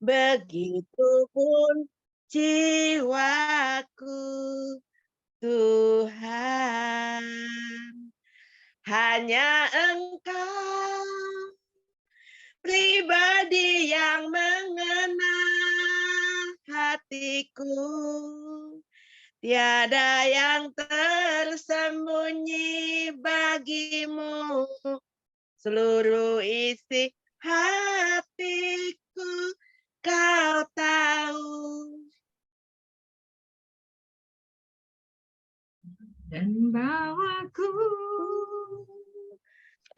Begitupun jiwaku, Tuhan. Hanya Engkau pribadi yang mengenal hatiku. Tiada yang tersembunyi bagimu, seluruh isi hatiku Kau tahu. Dan bawaku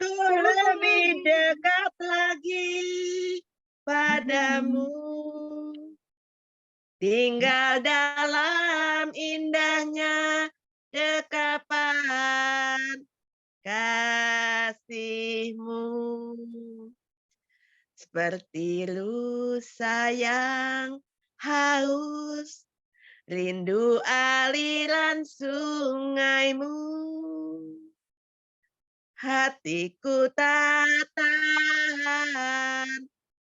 Untuk lebih dekat lagi padamu. Tinggal dalam indahnya dekapan kasih-Mu. Seperti lusa yang haus, rindu aliran sungai-Mu. Hatiku tak tahan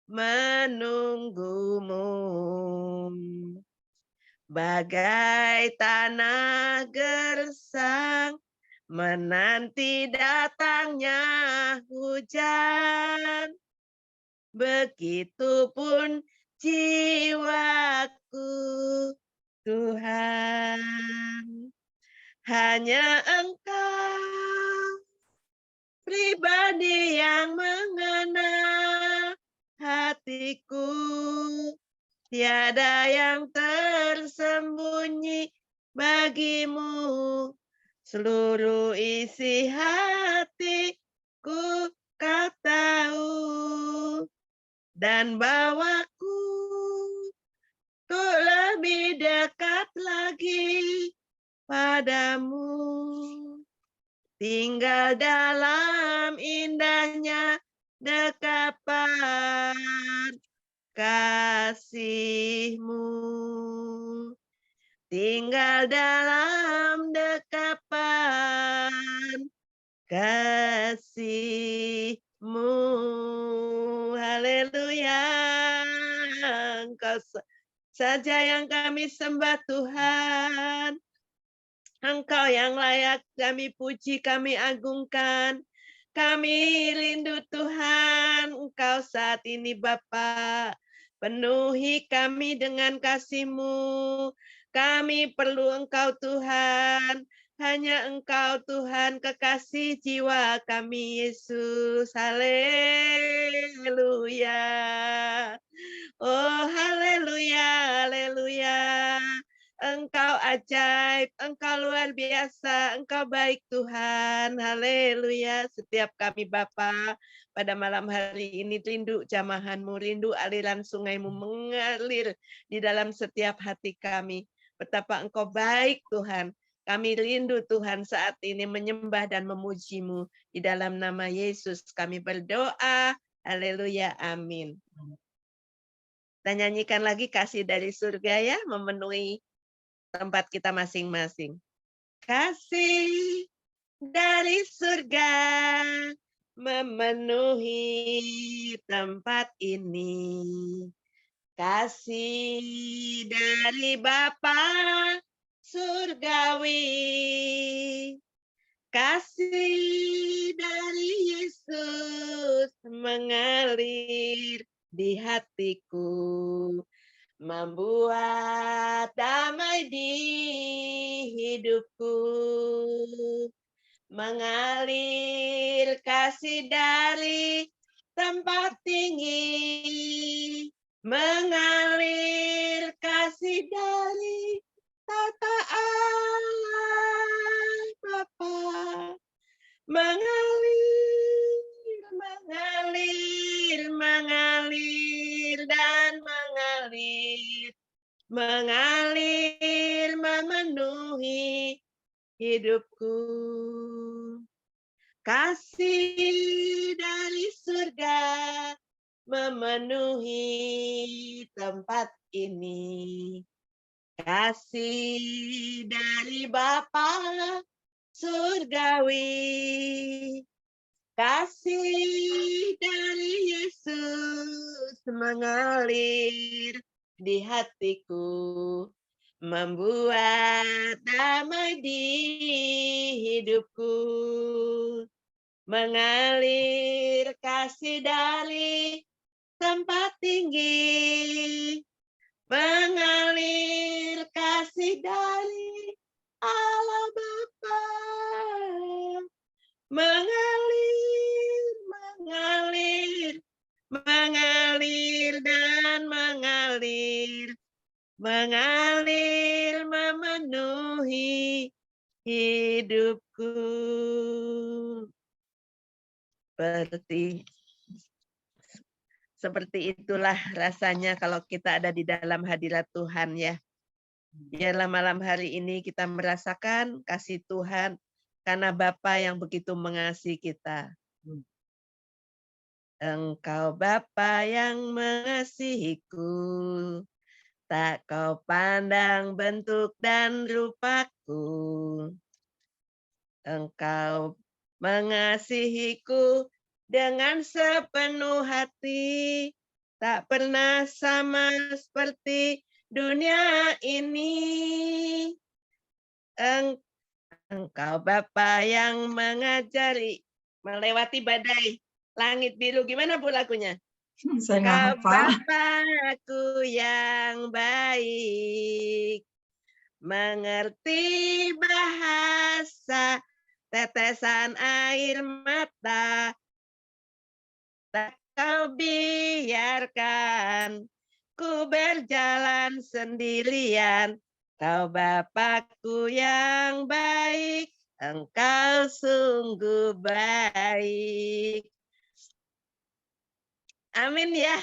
menunggumu. Bagai tanah gersang menanti datangnya hujan. Begitupun jiwaku, Tuhan. Hanya Engkau pribadi yang mengenal hatiku. Tiada yang tersembunyi bagimu. Seluruh isi hatiku Kau tahu. Dan bawaku untuk lebih dekat lagi padamu. Tinggal dalam indahnya dekapan kasih-Mu. Tinggal dalam dekapan kasih-Mu. Haleluya. Engkau saja yang kami sembah Tuhan. Engkau yang layak kami puji, kami agungkan. Kami rindu Tuhan, Engkau saat ini Bapa. Penuhi kami dengan kasih-Mu. Kami perlu Engkau Tuhan. Hanya Engkau Tuhan kekasih jiwa kami Yesus. Haleluya. Oh haleluya, haleluya. Engkau ajaib, Engkau luar biasa, Engkau baik Tuhan. Haleluya. Setiap kami Bapa pada malam hari ini rindu jamahan-Mu, rindu aliran sungai-Mu mengalir di dalam setiap hati kami. Betapa Engkau baik Tuhan. Kami rindu Tuhan saat ini menyembah dan memuji-Mu. Di dalam nama Yesus kami berdoa. Haleluya. Amin. Kita nyanyikan lagi kasih dari surga ya, memenuhi tempat kita masing-masing. Kasih dari surga memenuhi tempat ini. Kasih dari Bapa surgawi. Kasih dari Yesus mengalir di hatiku. Membuat damai di hidupku. Mengalir kasih dari tempat tinggi. Mengalir kasih dari tata Allah Bapa. Mengalir, mengalir, mengalir, dan mengalir. Mengalir memenuhi hidupku. Kasih dari surga memenuhi tempat ini. Kasih dari Bapa surgawi. Kasih dari Yesus mengalir di hatiku, membuat damai di hidupku. Mengalir kasih dari tempat tinggi, mengalir kasih dari Allah Bapa. Mengalir, mengalir, mengalir dan mengalir, mengalir memenuhi hidupku. Seperti itulah rasanya kalau kita ada di dalam hadirat Tuhan ya. Biarlah malam hari ini kita merasakan kasih Tuhan karena Bapa yang begitu mengasihi kita. Engkau Bapa yang mengasihiku, tak kau pandang bentuk dan rupaku. Engkau mengasihiku dengan sepenuh hati, tak pernah sama seperti dunia ini. Engkau Bapa yang mengajari melewati badai langit biru. Gimana Bu lagunya? Saya nggak Kau hafal. Bapakku yang baik, mengerti bahasa tetesan air mata, tak kau biarkan ku berjalan sendirian. Kau Bapakku yang baik, engkau sungguh baik. Amin ya.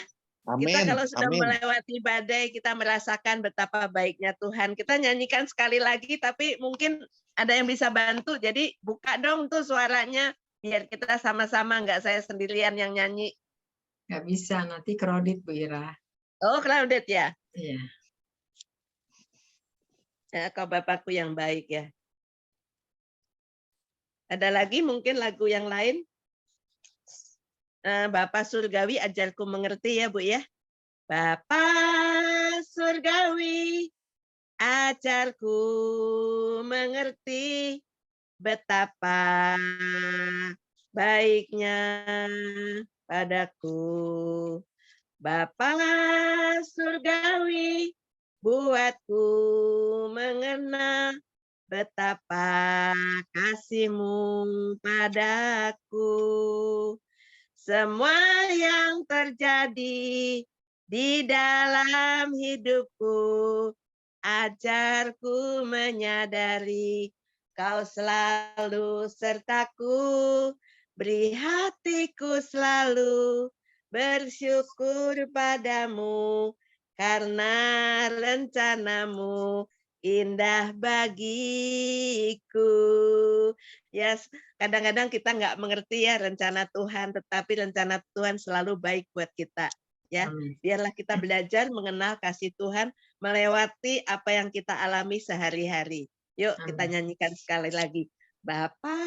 Kita Amin. kalau sudah Amin. melewati badai, kita merasakan betapa baiknya Tuhan. Kita nyanyikan sekali lagi, tapi mungkin ada yang bisa bantu. Jadi buka dong tuh suaranya, biar kita sama-sama, nggak saya sendirian yang nyanyi. Nggak bisa, nanti kredit Bu Ira. Oh, crowded ya? Iya. Ya, kau Bapakku yang baik ya. Ada lagi mungkin lagu yang lain? Bapak Surgawi ajarku mengerti ya Bu ya. Bapak Surgawi ajarku mengerti betapa baiknya padaku. Bapa Surgawi buatku mengenal betapa kasih-Mu padaku. Semua yang terjadi di dalam hidupku, ajarku menyadari Kau selalu sertaku, beri hatiku selalu bersyukur padamu, karena rencanamu indah bagiku. Ya, kadang-kadang kita nggak mengerti ya rencana Tuhan, tetapi rencana Tuhan selalu baik buat kita. Ya, biarlah kita belajar mengenal kasih Tuhan melewati apa yang kita alami sehari-hari. Yuk kita nyanyikan sekali lagi. Bapa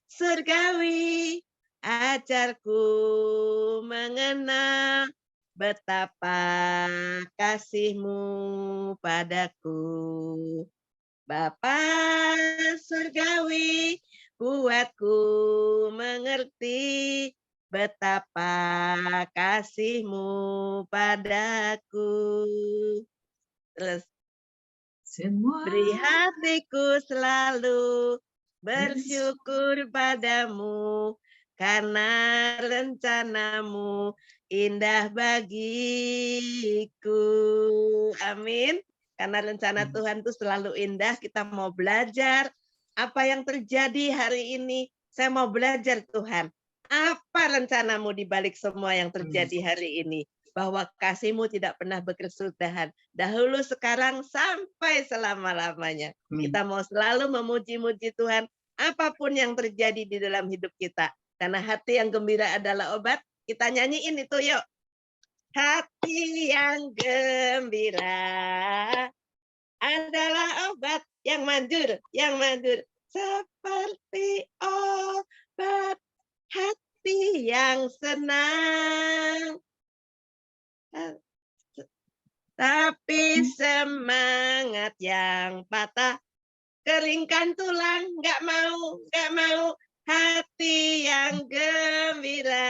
Surgawi, ajarku mengenal betapa kasih-Mu padaku. Bapa Surgawi, buatku mengerti betapa kasih-Mu padaku. Terus, beri hatiku selalu bersyukur padamu, karena rencanamu indah bagiku. Amin. Karena rencana Tuhan itu selalu indah, kita mau belajar apa yang terjadi hari ini. Saya mau belajar Tuhan, apa rencanamu di balik semua yang terjadi hari ini. Bahwa kasih-Mu tidak pernah berkesudahan. Dahulu, sekarang, sampai selama-lamanya. Kita mau selalu memuji-muji Tuhan, apapun yang terjadi di dalam hidup kita. Karena hati yang gembira adalah obat. Kita nyanyiin itu yuk. Hati yang gembira adalah obat yang manjur, seperti obat hati yang senang. Tapi semangat yang patah, keringkan tulang, nggak mau hati yang gembira.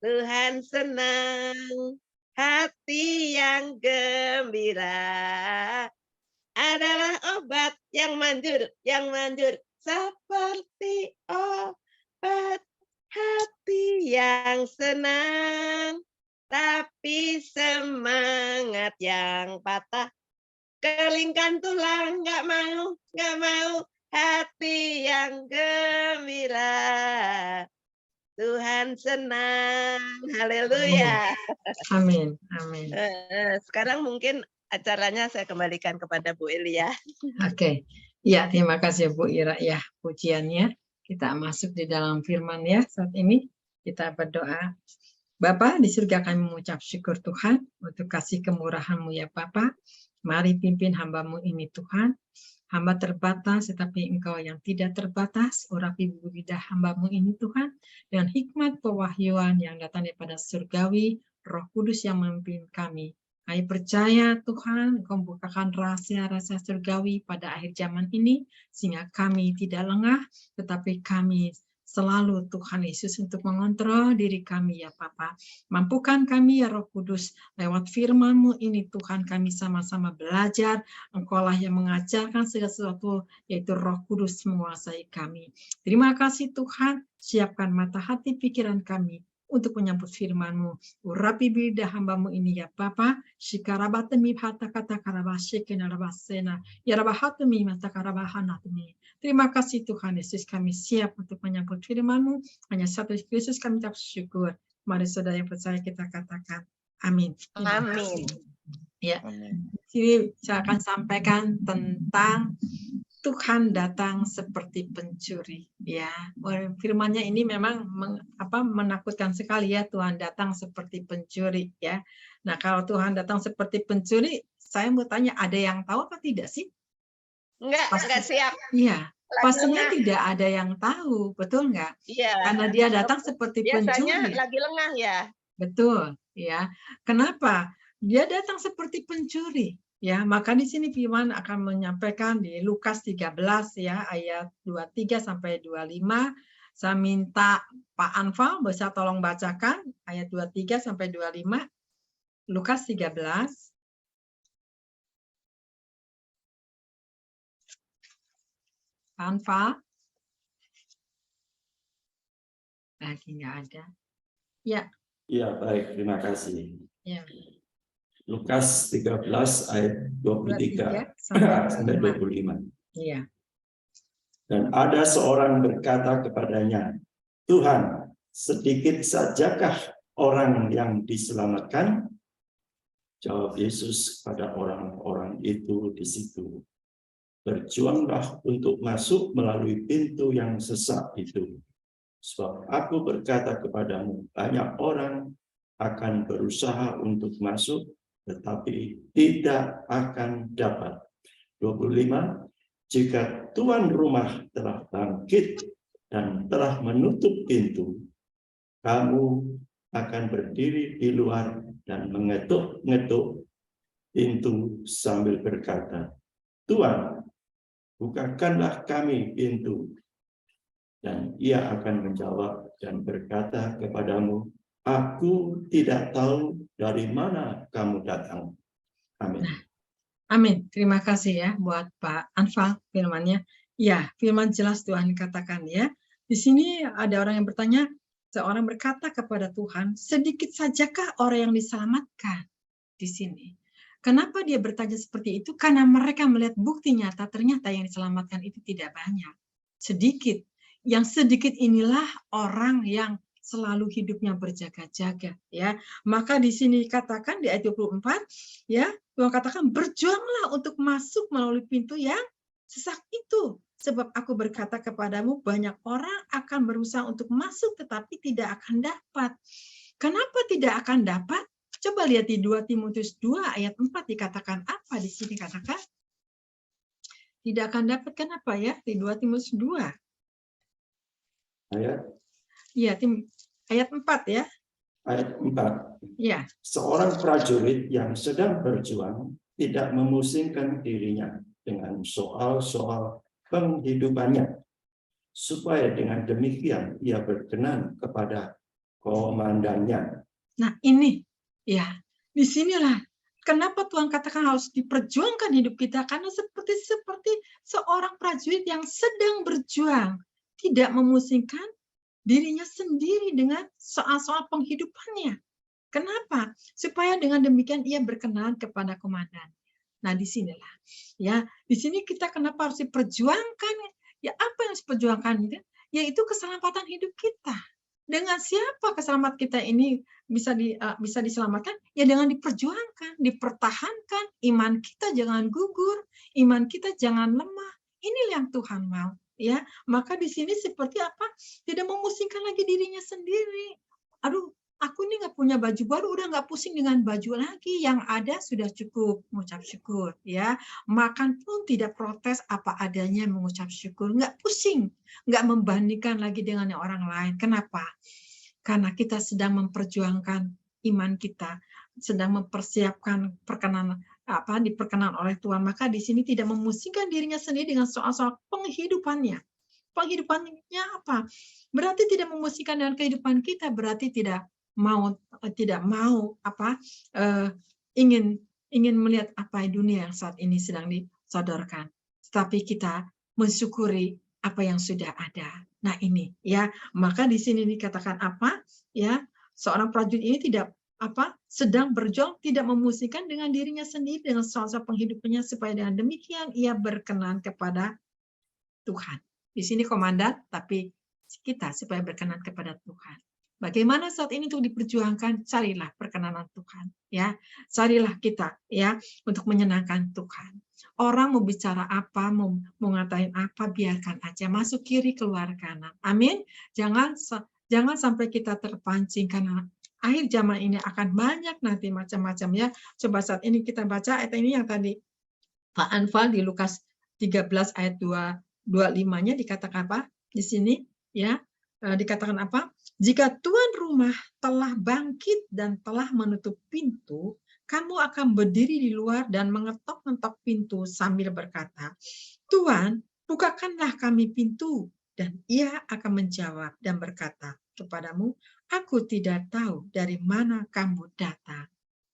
Tuhan senang, hati yang gembira adalah obat yang manjur seperti obat hati yang senang. Tapi semangat yang patah, keringkan tulang, nggak mau hati yang gembira. Tuhan senang, haleluya. Amin. Amin. Sekarang mungkin acaranya saya kembalikan kepada Bu Elia. Oke. Ya, terima kasih Bu Ira ya pujiannya. Kita masuk di dalam firman ya saat ini. Kita berdoa. Bapa di surga, kami mengucap syukur Tuhan untuk kasih kemurahan-Mu ya Bapa. Mari pimpin hamba-Mu ini Tuhan. Hamba terbatas, tetapi Engkau yang tidak terbatas. Urapi lidah hamba-Mu ini Tuhan. Dengan hikmat pewahyuan yang datang daripada surgawi, Roh Kudus yang memimpin kami. Kami percaya Tuhan, Engkau membukakan rahasia-rahasia surgawi pada akhir zaman ini, sehingga kami tidak lengah, tetapi kami selalu Tuhan Yesus untuk mengontrol diri kami ya Bapa. Mampukan kami ya Roh Kudus, lewat firman-Mu ini Tuhan kami sama-sama belajar. Engkaulah yang mengajarkan segala sesuatu, yaitu Roh Kudus menguasai kami. Terima kasih Tuhan, siapkan mata hati pikiran kami untuk menyambut firman-Mu. Urapi lidah hamba-Mu ini ya Bapa. Shikarabatemi hata kata karabashekenarabasena. Yarabahatemi mata karabahanatemi. Terima kasih Tuhan Yesus, kami siap untuk menyambut firman-Mu. Hanya satu Yesus kami ucap syukur. Mari saudara yang percaya kita katakan amin. Amin. Ya, sini saya akan sampaikan tentang Tuhan datang seperti pencuri. Ya, firman-Nya ini memang menakutkan sekali ya, Tuhan datang seperti pencuri ya. Nah, kalau Tuhan datang seperti pencuri, saya mau tanya, ada yang tahu apa tidak sih? Enggak siap. Iya, pastinya tidak ada yang tahu, betul nggak? Iya. Karena dia datang seperti Biasanya pencuri. lagi lengah ya. Betul, ya. Kenapa? Dia datang seperti pencuri, ya. Maka di sini firman akan menyampaikan di Lukas 13 ya, ayat 23 sampai 25. Saya minta Pak Anfal bisa tolong bacakan ayat 23 sampai 25. Lukas 13. Anfal? Lagi nggak ada. Ya. Ya, baik. Terima kasih. Ya. Lukas 13 ayat 23 sampai 25. Iya. Dan ada seorang berkata kepadanya, Tuhan, sedikit sajakah orang yang diselamatkan? Jawab Yesus pada orang-orang itu di situ. Berjuanglah untuk masuk melalui pintu yang sesak itu. Sebab aku berkata kepadamu, banyak orang akan berusaha untuk masuk, tetapi tidak akan dapat. 25. Jika tuan rumah telah bangkit dan telah menutup pintu, kamu akan berdiri di luar dan mengetuk-ngetuk pintu sambil berkata, Tuan, bukakanlah kami pintu. Dan ia akan menjawab dan berkata kepadamu, aku tidak tahu dari mana kamu datang. Amin. Amin. Terima kasih ya buat Pak Anfal firman-Nya. Ya, firman jelas Tuhan katakan ya. Di sini ada orang yang bertanya, seorang berkata kepada Tuhan, sedikit sajakah orang yang diselamatkan di sini? Kenapa dia bertanya seperti itu? Karena mereka melihat bukti nyata, ternyata yang diselamatkan itu tidak banyak. Sedikit. Yang sedikit inilah orang yang selalu hidupnya berjaga-jaga ya. Maka di sini dikatakan di ayat 24 ya, Tuhan katakan berjuanglah untuk masuk melalui pintu yang sesak itu. Sebab aku berkata kepadamu, banyak orang akan berusaha untuk masuk tetapi tidak akan dapat. Kenapa tidak akan dapat? Coba lihat di 2 Timotius 2 ayat 4 dikatakan apa di sini katakan? Tidak akan dapat, kenapa ya? Di 2 Timotius 2. Ayat Iya, ayat 4 ya. Ayat 4. Ya. Seorang prajurit yang sedang berjuang tidak memusingkan dirinya dengan soal-soal penghidupannya, supaya dengan demikian ia berkenan kepada komandannya. Nah ini, ya, disinilah kenapa Tuhan katakan harus diperjuangkan hidup kita, karena seperti seorang prajurit yang sedang berjuang, tidak memusingkan dirinya sendiri dengan soal-soal penghidupannya. Kenapa? Supaya dengan demikian ia berkenan kepada komandan. Nah, disinilah, ya, di sini kita kenapa harus diperjuangkan? Ya, apa yang harus diperjuangkan? Yaitu keselamatan hidup kita. Dengan siapa keselamatan kita ini bisa diselamatkan? Ya dengan diperjuangkan, dipertahankan. Iman kita jangan gugur, iman kita jangan lemah. Ini yang Tuhan mau. Ya, maka di sini seperti apa? Tidak memusingkan lagi dirinya sendiri. Aduh, aku ini nggak punya baju baru, udah nggak pusing dengan baju lagi. Yang ada sudah cukup, mengucap syukur. Ya, makan pun tidak protes, apa adanya mengucap syukur, nggak pusing, nggak membandingkan lagi dengan orang lain. Kenapa? Karena kita sedang memperjuangkan iman kita, sedang mempersiapkan diperkenan oleh Tuhan. Maka di sini tidak memusingkan dirinya sendiri dengan soal-soal penghidupannya. Penghidupannya apa? Berarti tidak memusingkan dengan kehidupan kita, berarti tidak mau ingin melihat apa dunia yang saat ini sedang disodorkan. Tetapi kita mensyukuri apa yang sudah ada. Nah ini ya, maka di sini dikatakan apa? Ya, seorang prajurit ini tidak sedang berjuang, tidak memusingkan dengan dirinya sendiri dengan soal-soal penghidupannya, supaya dengan demikian ia berkenan kepada Tuhan. Di sini komandan, tapi kita supaya berkenan kepada Tuhan. Bagaimana saat ini untuk diperjuangkan? Carilah perkenanan Tuhan, ya. Carilah kita, ya, untuk menyenangkan Tuhan. Orang mau bicara apa, mau ngatain apa, biarkan aja. Masuk kiri, keluar kanan. Amin. Jangan sampai kita terpancing, karena akhir zaman ini akan banyak nanti macam-macam, ya. Coba saat ini kita baca ayat ini yang tadi Pak Anfal di Lukas 13 ayat 25-nya dikatakan apa? Di sini, ya. Dikatakan apa? Jika tuan rumah telah bangkit dan telah menutup pintu, kamu akan berdiri di luar dan mengetok-ngetok pintu sambil berkata, Tuhan, bukakanlah kami pintu. Dan ia akan menjawab dan berkata kepadamu, aku tidak tahu dari mana kamu datang.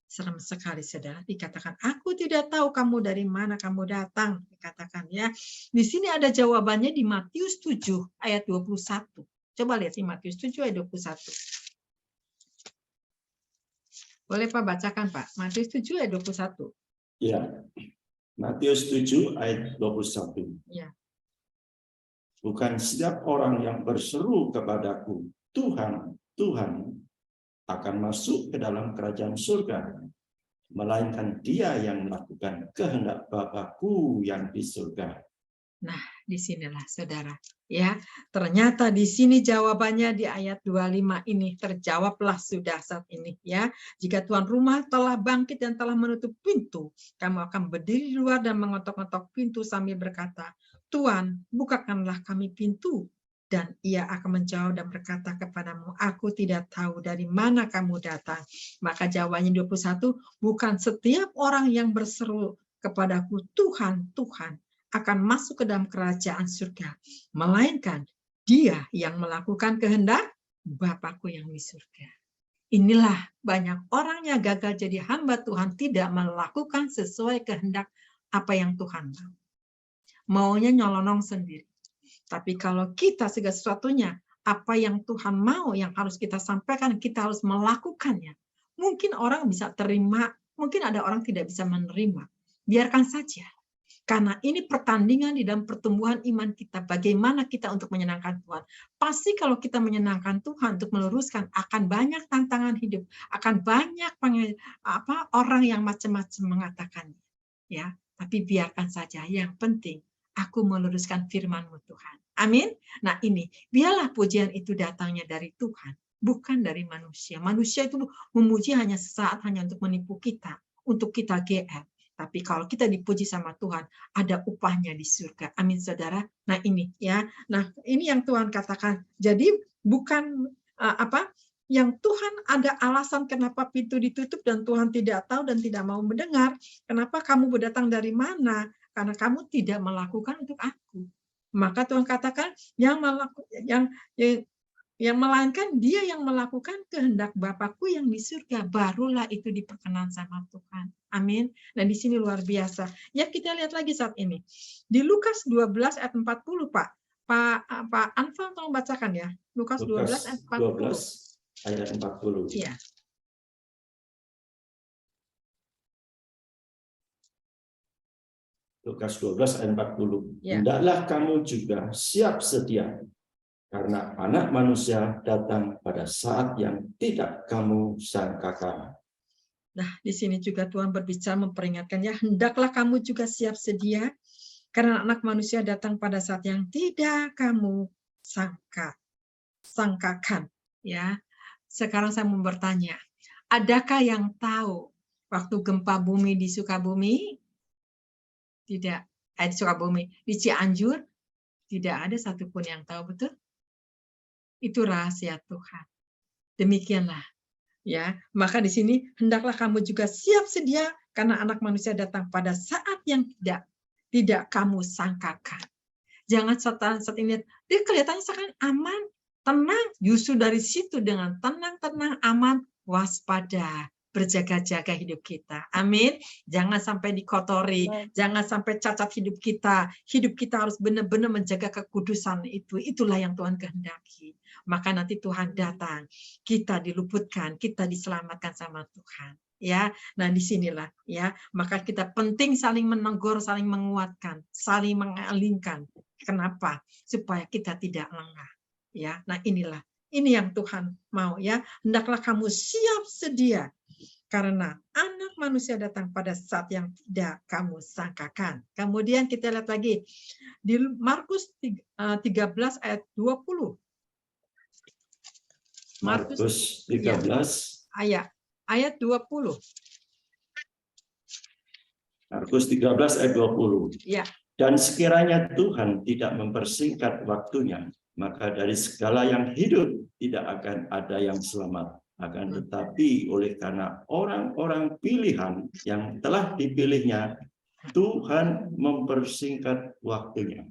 Serem sekali, saudara. Dikatakan, aku tidak tahu kamu dari mana kamu datang. Dikatakan, ya. Di sini ada jawabannya di Matius 7 ayat 21. Coba lihat di Matius 7 ayat 21. Boleh Pak bacakan Pak? Matius 7 ayat 21. Ya. Matius 7 ayat 21. Ya. Bukan setiap orang yang berseru kepadaku, Tuhan, Tuhan, akan masuk ke dalam kerajaan surga, melainkan dia yang melakukan kehendak Bapa-Ku yang di surga. Nah, disinilah saudara. Ya, ternyata di sini jawabannya di ayat 25 ini terjawablah sudah saat ini, ya. Jika tuan rumah telah bangkit dan telah menutup pintu, kamu akan berdiri di luar dan mengetok-ngetok pintu sambil berkata, Tuhan, bukakanlah kami pintu. Dan ia akan menjawab dan berkata kepadamu, aku tidak tahu dari mana kamu datang. Maka jawabannya 21, bukan setiap orang yang berseru kepadaku, Tuhan, Tuhan, akan masuk ke dalam kerajaan surga, melainkan dia yang melakukan kehendak Bapa-Ku yang di surga. Inilah banyak orang yang gagal jadi hamba Tuhan, tidak melakukan sesuai kehendak apa yang Tuhan mau. Maunya nyolonong sendiri. Tapi kalau kita segala sesuatunya, apa yang Tuhan mau, yang harus kita sampaikan, kita harus melakukannya. Mungkin orang bisa terima, mungkin ada orang tidak bisa menerima. Biarkan saja. Karena ini pertandingan di dalam pertumbuhan iman kita. Bagaimana kita untuk menyenangkan Tuhan. Pasti kalau kita menyenangkan Tuhan untuk meluruskan, akan banyak tantangan hidup. Akan banyak orang yang macam-macam mengatakannya. Ya, tapi biarkan saja. Yang penting, aku meluruskan firman-Mu Tuhan. Amin. Nah ini, biarlah pujian itu datangnya dari Tuhan. Bukan dari manusia. Manusia itu memuji hanya sesaat, hanya untuk menipu kita. Untuk kita GR. Tapi kalau kita dipuji sama Tuhan, ada upahnya di surga. Amin, saudara. Nah ini ya. Nah ini yang Tuhan katakan. Jadi bukan yang Tuhan ada alasan kenapa pintu ditutup dan Tuhan tidak tahu dan tidak mau mendengar. Kenapa kamu berdatang dari mana? Karena kamu tidak melakukan untuk aku. Maka Tuhan katakan yang melainkan dia yang melakukan kehendak Bapakku yang di surga, barulah itu diperkenan sama Tuhan. Amin. Nah di sini luar biasa. Ya kita lihat lagi saat ini. Di Lukas 12 ayat 40 Pak Anfal tolong bacakan ya. Lukas 12 ayat 40. 12 ayat 40. Iya. Lukas 12 ayat 40. Ya. Hendaklah kamu juga siap sedia, karena Anak Manusia datang pada saat yang tidak kamu sangkakan. Nah, di sini juga Tuhan berbicara memperingatkan ya, hendaklah kamu juga siap sedia, karena Anak Manusia datang pada saat yang tidak kamu sangkakan. Ya, sekarang saya mau bertanya, adakah yang tahu waktu gempa bumi di Sukabumi? Tidak, di Sukabumi, di Cianjur, tidak ada satupun yang tahu, betul? Itu rahasia Tuhan. Demikianlah, ya. Maka di sini hendaklah kamu juga siap sedia, karena Anak Manusia datang pada saat yang tidak kamu sangkakan. Jangan saat ini dia kelihatannya seakan aman, tenang. Justru dari situ dengan tenang, aman, waspada, berjaga-jaga hidup kita. Amin. Jangan sampai dikotori, jangan sampai cacat hidup kita. Hidup kita harus benar-benar menjaga kekudusan itu. Itulah yang Tuhan kehendaki. Maka nanti Tuhan datang, kita diluputkan, kita diselamatkan sama Tuhan. Ya, nah disinilah ya. Maka kita penting saling menegur, saling menguatkan, saling mengalingkan. Kenapa? Supaya kita tidak lengah. Ya, nah inilah. Ini yang Tuhan mau ya. Hendaklah kamu siap sedia, karena Anak Manusia datang pada saat yang tidak kamu sangkakan. Kemudian kita lihat lagi di Markus 13 ayat 20. Markus 13 ayat 20. Markus 13 ayat 20. Ya. Dan sekiranya Tuhan tidak mempersingkat waktunya, maka dari segala yang hidup tidak akan ada yang selamat. Akan tetapi oleh karena orang-orang pilihan yang telah dipilihnya, Tuhan mempersingkat waktunya.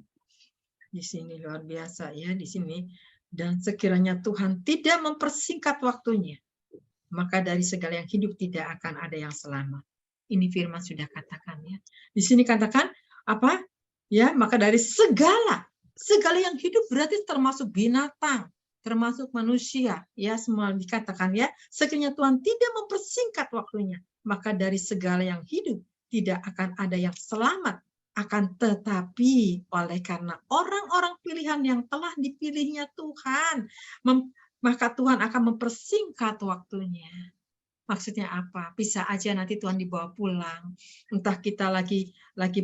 Di sini luar biasa ya, di sini. Dan sekiranya Tuhan tidak mempersingkat waktunya, maka dari segala yang hidup tidak akan ada yang selamat. Ini firman sudah katakan ya. Di sini katakan apa? Ya, maka dari segala yang hidup berarti termasuk binatang, termasuk manusia, ya semua dikatakan ya. Sekiranya Tuhan tidak mempersingkat waktunya, maka dari segala yang hidup tidak akan ada yang selamat. Akan tetapi oleh karena orang-orang pilihan yang telah dipilihnya Tuhan, maka Tuhan akan mempersingkat waktunya. Maksudnya apa? Bisa aja nanti Tuhan dibawa pulang. Entah kita lagi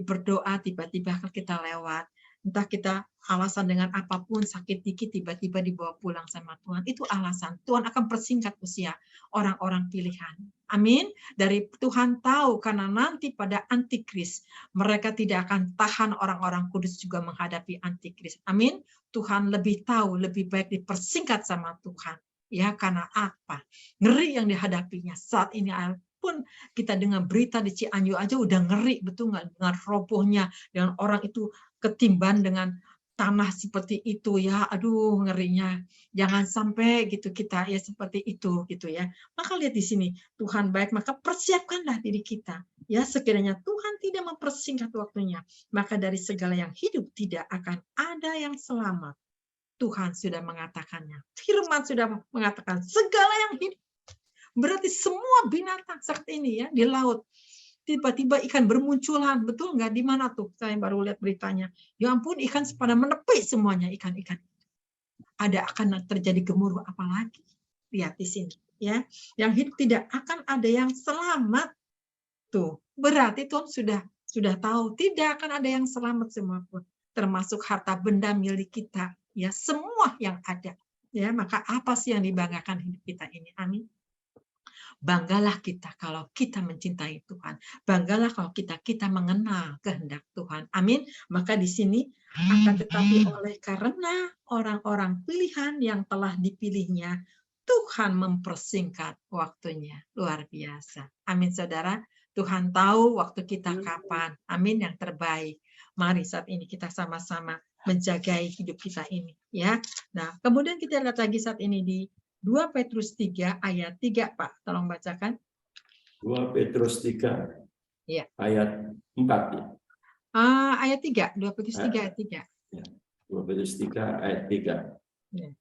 berdoa, tiba-tiba kita lewat. Entah kita alasan dengan apapun, sakit dikit, tiba-tiba dibawa pulang sama Tuhan. Itu alasan. Tuhan akan persingkat usia orang-orang pilihan. Amin. Dari Tuhan tahu, karena nanti pada antikris, mereka tidak akan tahan orang-orang kudus juga menghadapi antikris. Amin. Tuhan lebih tahu, lebih baik dipersingkat sama Tuhan. Ya, karena apa? Ngeri yang dihadapinya. Saat ini pun kita dengar berita di Cianjur aja udah ngeri, betul nggak? Dengan robohnya, dengan orang itu ketimban dengan tanah seperti itu ya. Aduh, ngerinya. Jangan sampai gitu kita ya seperti itu gitu ya. Maka lihat di sini, Tuhan baik, maka persiapkanlah diri kita. Ya, sekiranya Tuhan tidak mempersingkat waktunya, maka dari segala yang hidup tidak akan ada yang selamat. Tuhan sudah mengatakannya. Firman sudah mengatakan segala yang hidup. Berarti semua binatang seperti ini ya di laut. Tiba-tiba ikan bermunculan. Betul nggak? Di mana tuh? Saya baru lihat beritanya. Ya ampun, ikan pada menepi semuanya ikan-ikan. Ada akan terjadi gemuruh apalagi. Lihat di sini. Ya, yang hidup tidak akan ada yang selamat. Tuh, berarti Tuhan sudah tahu tidak akan ada yang selamat semua pun. Termasuk harta benda milik kita. Ya, semua yang ada. Ya, maka apa sih yang dibanggakan hidup kita ini? Amin. Banggalah kita kalau kita mencintai Tuhan. Banggalah kalau kita mengenal kehendak Tuhan. Amin. Maka di sini akan tetapi oleh karena orang-orang pilihan yang telah dipilihnya, Tuhan mempersingkat waktunya. Luar biasa. Amin, saudara. Tuhan tahu waktu kita kapan. Amin, yang terbaik. Mari saat ini kita sama-sama menjagai hidup kita ini, ya. Nah, kemudian kita lihat lagi saat ini di 2 Petrus 3 ayat 3, Pak. Tolong bacakan. 2 Petrus 3 Ya. ayat 4. Ya. Ayat 3, 2 Petrus 3 ayat 3. Ya. 2 Petrus 3 ayat 3. Ya.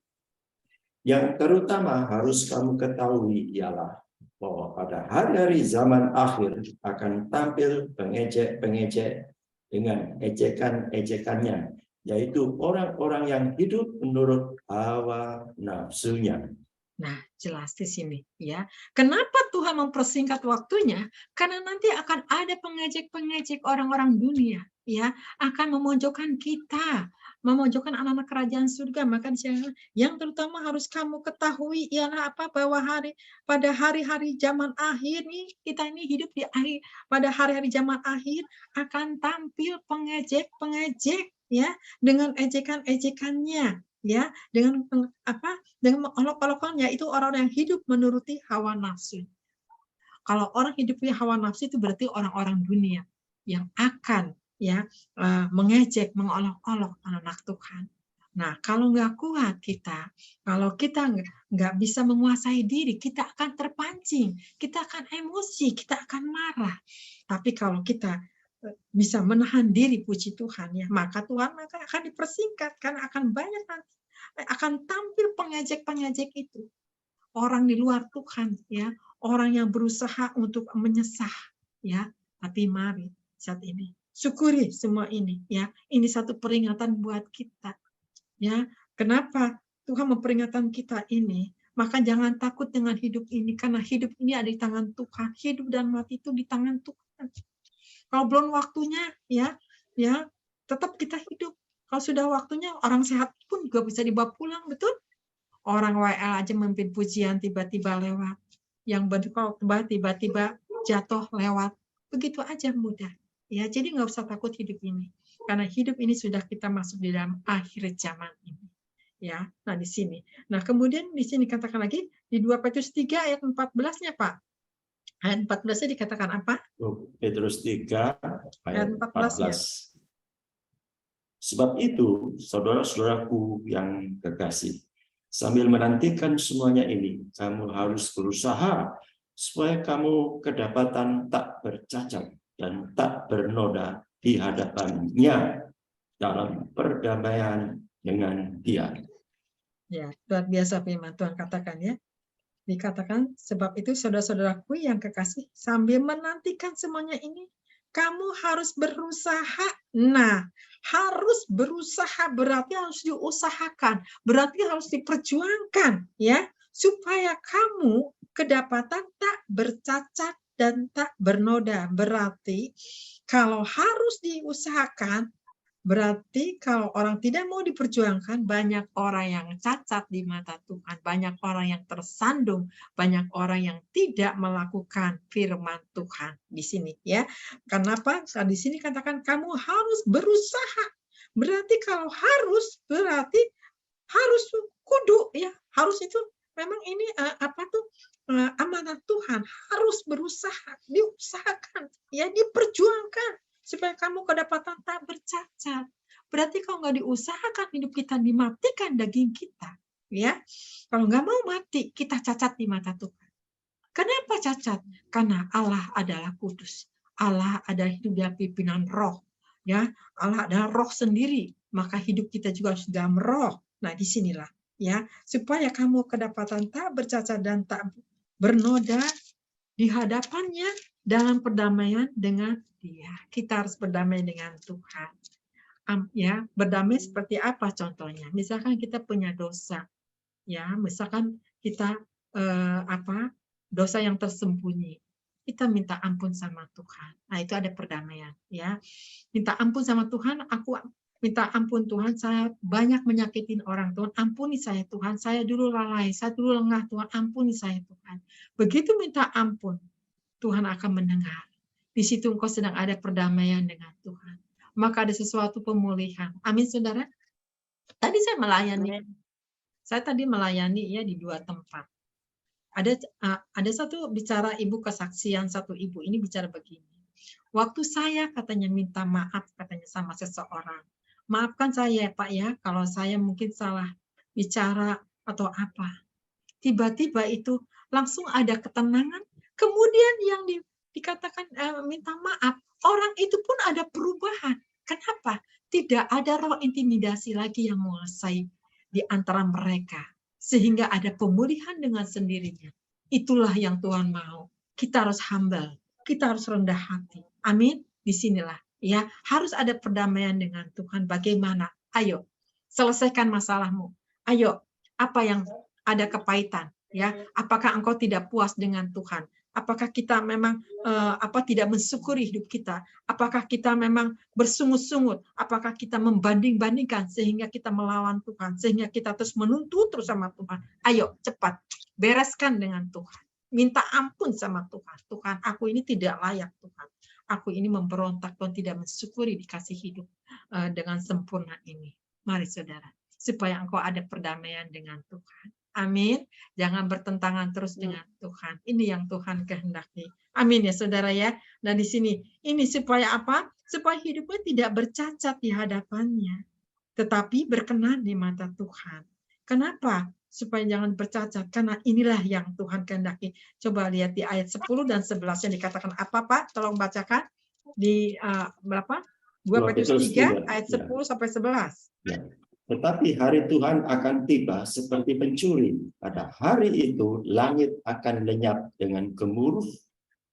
Yang terutama harus kamu ketahui ialah bahwa pada hari-hari zaman akhir akan tampil pengejek-pengejek dengan ejekan-ejekannya, yaitu orang-orang yang hidup menurut hawa nafsunya. Nah, jelas di sini, ya. Kenapa Tuhan mempersingkat waktunya? Karena nanti akan ada pengejek-pengejek orang-orang dunia, ya, akan memojokkan kita, memojokkan anak-anak kerajaan surga. Maka yang terutama harus kamu ketahui ialah apa? Bahwa pada hari-hari zaman akhir nih, kita ini hidup di akhir, pada hari-hari zaman akhir akan tampil pengejek-pengejek, ya, dengan ejekan-ejekannya, ya, dengan mengolok-olokkannya. Itu orang yang hidup menuruti hawa nafsu. Kalau orang hidupnya hawa nafsu itu berarti orang-orang dunia yang akan, ya, mengejek, mengolok-olok anak Tuhan. Nah, kalau nggak kuat kita, kalau kita nggak bisa menguasai diri, kita akan terpancing, kita akan emosi, kita akan marah. Tapi kalau kita bisa menahan diri, puji Tuhan, ya, maka Tuhan akan dipersingkat, karena akan banyak nanti akan tampil pengejek-pengejek itu, orang di luar Tuhan, ya, orang yang berusaha untuk menyesah, ya. Tapi mari saat ini syukuri semua ini, ya. Ini satu peringatan buat kita, ya. Kenapa Tuhan memperingatkan kita ini? Maka jangan takut dengan hidup ini, karena hidup ini ada di tangan Tuhan. Hidup dan mati itu di tangan Tuhan. Kalau belum waktunya, ya, tetap kita hidup. Kalau sudah waktunya, orang sehat pun juga bisa dibawa pulang, betul? Orang WA aja memimpin pujian tiba-tiba lewat. Yang berkhotbah tiba-tiba jatuh lewat. Begitu aja mudah. Ya, jadi nggak usah takut hidup ini. Karena hidup ini sudah kita masuk di dalam akhir zaman ini. Ya, nah di sini. Nah, kemudian di sini katakan lagi di 2 Petrus 3 ayat 14-nya, Pak. Ayat 14-nya dikatakan apa? Petrus 3 ayat 14. Ya. Sebab itu, saudara-saudaraku yang kekasih, sambil menantikan semuanya ini, kamu harus berusaha supaya kamu kedapatan tak bercacat dan tak bernoda di hadapannya dalam perdamaian dengan Dia. Ya, luar biasa firman Tuhan katakan, ya. Dikatakan, sebab itu saudara-saudaraku yang kekasih, sambil menantikan semuanya ini, kamu harus berusaha. Nah, harus berusaha berarti harus diusahakan, berarti harus diperjuangkan, ya, supaya kamu kedapatan tak bercacat dan tak bernoda. Berarti kalau harus diusahakan, berarti kalau orang tidak mau diperjuangkan, banyak orang yang cacat di mata Tuhan, banyak orang yang tersandung, banyak orang yang tidak melakukan firman Tuhan di sini, ya. Kenapa? Di sini katakan kamu harus berusaha. Berarti kalau harus berarti harus kudu, ya. Harus itu memang ini amanat Tuhan, harus berusaha, diusahakan, ya, diperjuangkan supaya kamu kedapatan tak bercacat. Berarti kalau nggak diusahakan, hidup kita dimatikan daging kita, ya. Kalau nggak mau mati, kita cacat di mata Tuhan. Kenapa cacat? Karena Allah adalah kudus. Allah adalah hidup dalam pimpinan roh, ya. Allah adalah roh sendiri, maka hidup kita juga harus dalam roh. Nah, disinilah, ya, supaya kamu kedapatan tak bercacat dan tak bernoda di hadapannya dalam perdamaian dengan Dia. Kita harus berdamai dengan Tuhan. Ya, berdamai seperti apa contohnya? Misalkan kita punya dosa, ya, misalkan kita dosa yang tersembunyi, kita minta ampun sama Tuhan. Nah, itu ada perdamaian, ya. Minta ampun sama Tuhan, minta ampun Tuhan, saya banyak menyakitin orang. Tuhan, ampuni saya Tuhan, saya dulu lalai, saya dulu lengah Tuhan, ampuni saya Tuhan. Begitu minta ampun, Tuhan akan mendengar. Di situ engkau sedang ada perdamaian dengan Tuhan. Maka ada sesuatu pemulihan. Amin, saudara. Tadi saya melayani. Saya tadi melayani ya di 2 tempat. Ada satu bicara ibu kesaksian, satu ibu ini bicara begini. Waktu saya katanya minta maaf katanya sama seseorang. Maafkan saya Pak ya kalau saya mungkin salah bicara atau apa. Tiba-tiba itu langsung ada ketenangan. Kemudian yang dikatakan minta maaf, orang itu pun ada perubahan. Kenapa? Tidak ada roh intimidasi lagi yang menguasai di antara mereka. Sehingga ada pemulihan dengan sendirinya. Itulah yang Tuhan mau. Kita harus humble. Kita harus rendah hati. Amin. Disinilah. Ya, harus ada perdamaian dengan Tuhan. Bagaimana? Ayo, selesaikan masalahmu. Ayo, apa yang ada kepahitan? Ya, apakah engkau tidak puas dengan Tuhan? Apakah kita memang tidak mensyukuri hidup kita? Apakah kita memang bersungut-sungut? Apakah kita membanding-bandingkan sehingga kita melawan Tuhan? Sehingga kita terus menuntut terus sama Tuhan. Ayo cepat bereskan dengan Tuhan. Minta ampun sama Tuhan. Tuhan, aku ini tidak layak Tuhan. Aku ini memberontak dan tidak mensyukuri dikasih hidup dengan sempurna ini. Mari saudara, supaya engkau ada perdamaian dengan Tuhan. Amin. Jangan bertentangan terus dengan Tuhan. Ini yang Tuhan kehendaki. Amin ya saudara ya. Nah di sini, ini supaya apa? Supaya hidupnya tidak bercacat di hadapannya. Tetapi berkenan di mata Tuhan. Kenapa? Supaya jangan bercacat. Karena inilah yang Tuhan kehendaki. Coba lihat di ayat 10 dan 11 yang dikatakan apa Pak? Tolong bacakan. Di berapa? 2 Petrus 3 ayat 10 sampai 11. Ya. Tetapi hari Tuhan akan tiba seperti pencuri. Pada hari itu langit akan lenyap dengan gemuruh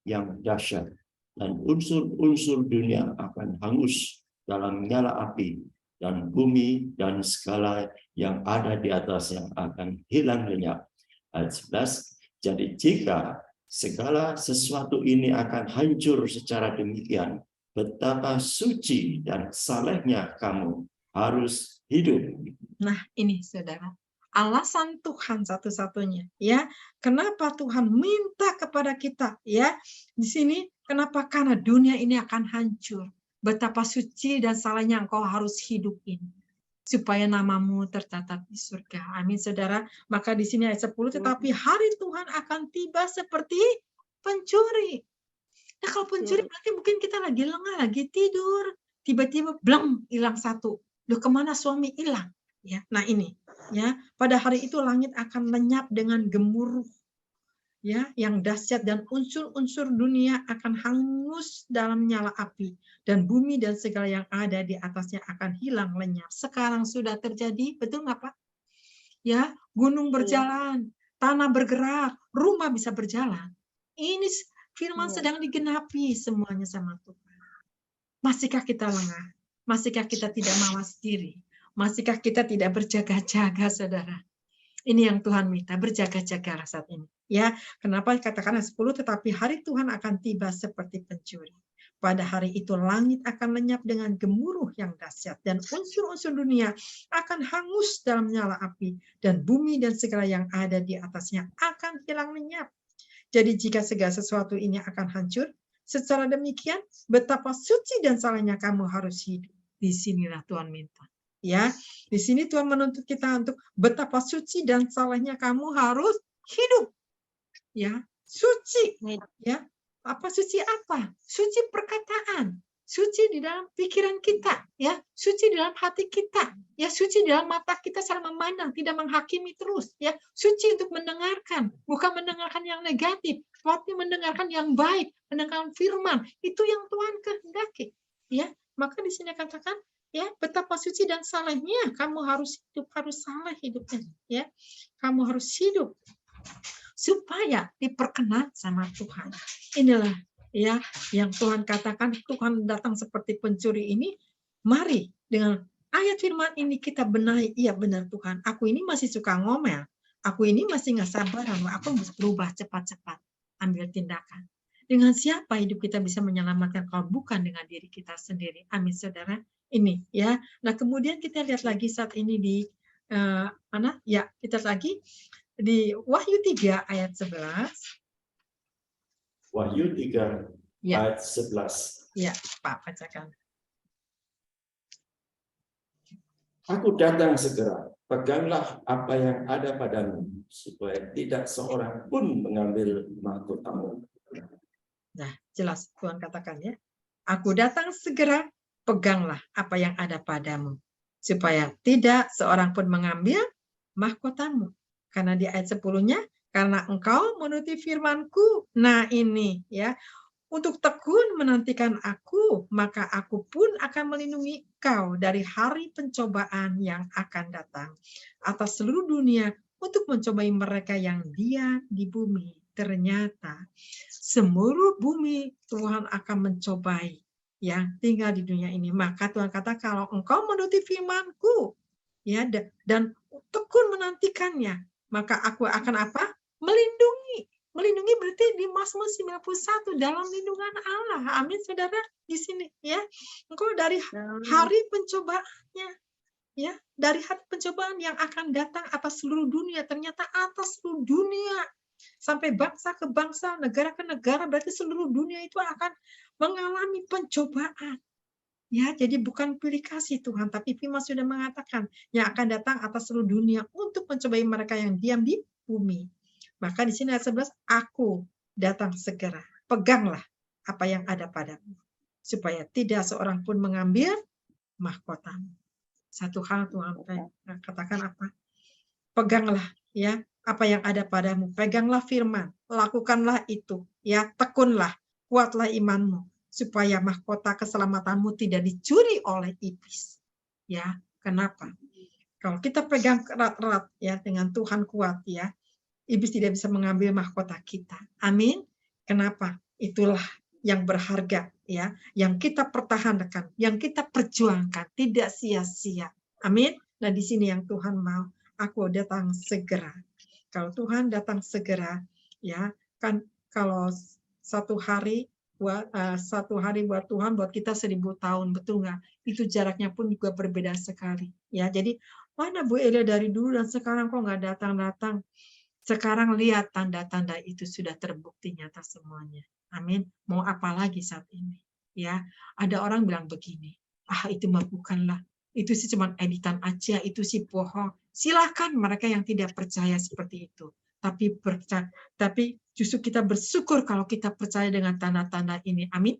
yang dahsyat. Dan unsur-unsur dunia akan hangus dalam nyala api. Dan bumi dan segala yang ada di atasnya akan hilang lenyap. Ayat 11. Jadi jika segala sesuatu ini akan hancur secara demikian, betapa suci dan salehnya kamu harus hidup. Nah, ini saudara, alasan Tuhan satu-satunya, ya. Kenapa Tuhan minta kepada kita, ya? Di sini kenapa? Karena dunia ini akan hancur. Betapa suci dan salehnya engkau harus hidup ini, supaya namamu tercatat di surga. Amin, saudara. Maka di sini ayat 10, tetapi hari Tuhan akan tiba seperti pencuri. Nah, kalau pencuri berarti mungkin kita lagi lengah, lagi tidur, tiba-tiba bleng, hilang satu. Loh, kemana suami hilang? Ya, nah ini, ya, pada hari itu langit akan lenyap dengan gemuruh, ya, yang dahsyat dan unsur-unsur dunia akan hangus dalam nyala api dan bumi dan segala yang ada di atasnya akan hilang lenyap. Sekarang sudah terjadi, betul nggak Pak? Ya, gunung berjalan, tanah bergerak, rumah bisa berjalan. Ini firman sedang digenapi semuanya sama Tuhan. Masihkah kita lengah? Masihkah kita tidak mawas diri? Masihkah kita tidak berjaga-jaga, saudara? Ini yang Tuhan minta, berjaga-jaga saat ini. Ya, kenapa katakan 10, tetapi hari Tuhan akan tiba seperti pencuri. Pada hari itu langit akan lenyap dengan gemuruh yang dahsyat dan unsur-unsur dunia akan hangus dalam nyala api dan bumi dan segala yang ada di atasnya akan hilang lenyap. Jadi jika segala sesuatu ini akan hancur, secara demikian betapa suci dan salehnya kamu harus hidup. Di sinilah Tuhan minta. Ya, di sini Tuhan menuntut kita untuk betapa suci dan salehnya kamu harus hidup. Ya, suci. Ya, apa suci apa? Suci perkataan, suci di dalam pikiran kita, ya, suci di dalam hati kita, ya, suci di dalam mata kita saat memandang, tidak menghakimi terus, ya, suci untuk mendengarkan, bukan mendengarkan yang negatif, tapi mendengarkan yang baik, mendengarkan firman, itu yang Tuhan kehendaki, ya. Maka di sini katakan, ya, betapa suci dan salehnya kamu harus hidup, harus saleh hidupnya, ya, kamu harus hidup supaya diperkenan sama Tuhan. Inilah ya yang Tuhan katakan, Tuhan datang seperti pencuri ini. Mari dengan ayat firman ini kita benahi, iya benar Tuhan, aku ini masih suka ngomel, aku ini masih nggak sabaran, aku harus berubah cepat-cepat, ambil tindakan. Dengan siapa hidup kita bisa menyelamatkan kalau bukan dengan diri kita sendiri. Amin saudara. ini ya. Nah, kemudian kita lihat lagi saat ini di mana? Ya, kita lihat lagi di Wahyu 3 ayat 11. Wahyu 3 Ya. ayat 11. Ya, Pak bacakan. Aku datang segera, peganglah apa yang ada padamu, supaya tidak seorang pun mengambil mahkotamu. Nah, jelas Tuhan katakan ya. Aku datang segera, peganglah apa yang ada padamu, supaya tidak seorang pun mengambil mahkotamu. Karena di ayat 10-nya, karena engkau menuruti firman-Ku. Nah ini ya, untuk tekun menantikan aku, maka aku pun akan melindungi kau dari hari pencobaan yang akan datang atas seluruh dunia untuk mencobai mereka yang diam di bumi. Ternyata seluruh bumi Tuhan akan mencobai yang tinggal di dunia ini. Maka Tuhan kata, kalau engkau menuruti firman-Ku ya, dan tekun menantikannya, maka aku akan apa? Melindungi. Melindungi berarti di Mazmur 91 dalam lindungan Allah. Amin, saudara, di sini ya. Engkau dari hari pencobaannya, ya, dari hari pencobaan yang akan datang atas seluruh dunia, ternyata atas seluruh dunia, sampai bangsa ke bangsa, negara ke negara, berarti seluruh dunia itu akan mengalami pencobaan. Ya, jadi bukan pilih kasih Tuhan, tapi firman sudah mengatakan yang akan datang atas seluruh dunia untuk mencobai mereka yang diam di bumi. Maka di sini ayat 11, aku datang segera, peganglah apa yang ada padamu, supaya tidak seorang pun mengambil mahkotamu. Satu hal Tuhan katakan apa? Peganglah ya apa yang ada padamu, peganglah firman, lakukanlah itu, ya, tekunlah, kuatlah imanmu, supaya mahkota keselamatanmu tidak dicuri oleh iblis. Ya, kenapa? Kalau kita pegang erat-erat ya dengan Tuhan kuat ya, iblis tidak bisa mengambil mahkota kita. Amin. Kenapa? Itulah yang berharga ya, yang kita pertahankan, yang kita perjuangkan, tidak sia-sia. Amin. Nah, di sini yang Tuhan mau, aku datang segera. Kalau Tuhan datang segera, ya kan, kalau satu hari buat Tuhan, buat kita 1000 tahun, betul nggak? Itu jaraknya pun juga berbeda sekali. Ya, jadi mana Bu Elia dari dulu dan sekarang kok nggak datang-datang? Sekarang lihat tanda-tanda itu sudah terbukti nyata semuanya. Amin. Mau apa lagi saat ini? Ya, ada orang bilang begini, itu mah bukanlah, itu sih cuma editan aja, itu sih bohong. Silakan mereka yang tidak percaya seperti itu. Tapi justru kita bersyukur kalau kita percaya dengan tanda-tanda ini. Amin.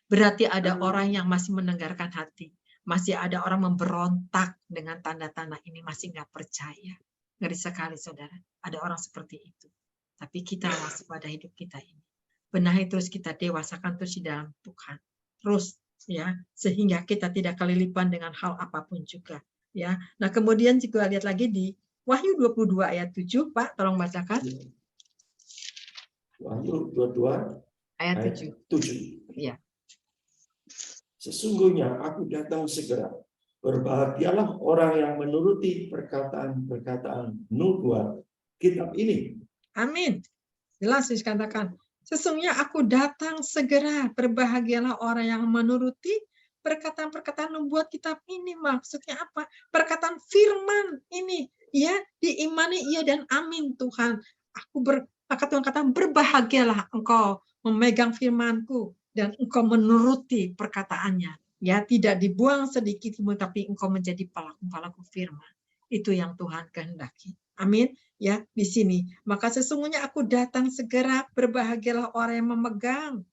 Berarti ada orang yang masih menenggarkan hati. Masih ada orang memberontak dengan tanda-tanda ini, masih nggak percaya. Ngeri sekali, saudara. Ada orang seperti itu. Tapi kita waspada hidup kita ini. Benahi terus, kita dewasakan terus di dalam Tuhan. Terus, ya, sehingga kita tidak kelilipan dengan hal apapun juga. Ya. Nah, kemudian juga lihat lagi di Wahyu 22 ayat 7, Pak, tolong bacakan. Wahyu 22 ayat 7. Ya. Sesungguhnya aku datang segera. Berbahagialah orang yang menuruti perkataan-perkataan nubuat kitab ini. Amin. Jelas dikatakan, sesungguhnya aku datang segera. Berbahagialah orang yang menuruti perkataan-perkataan nubuat kitab ini. Maksudnya apa? Perkataan firman ini, ya, diimani iya dan amin Tuhan. Maka Tuhan kata, berbahagialah engkau memegang firman-Ku dan engkau menuruti perkataannya. Ya, tidak dibuang sedikit pun, tapi engkau menjadi pelaku-pelaku firman. Itu yang Tuhan kehendaki. Amin. Ya, di sini. Maka sesungguhnya aku datang segera, berbahagialah orang yang memegang,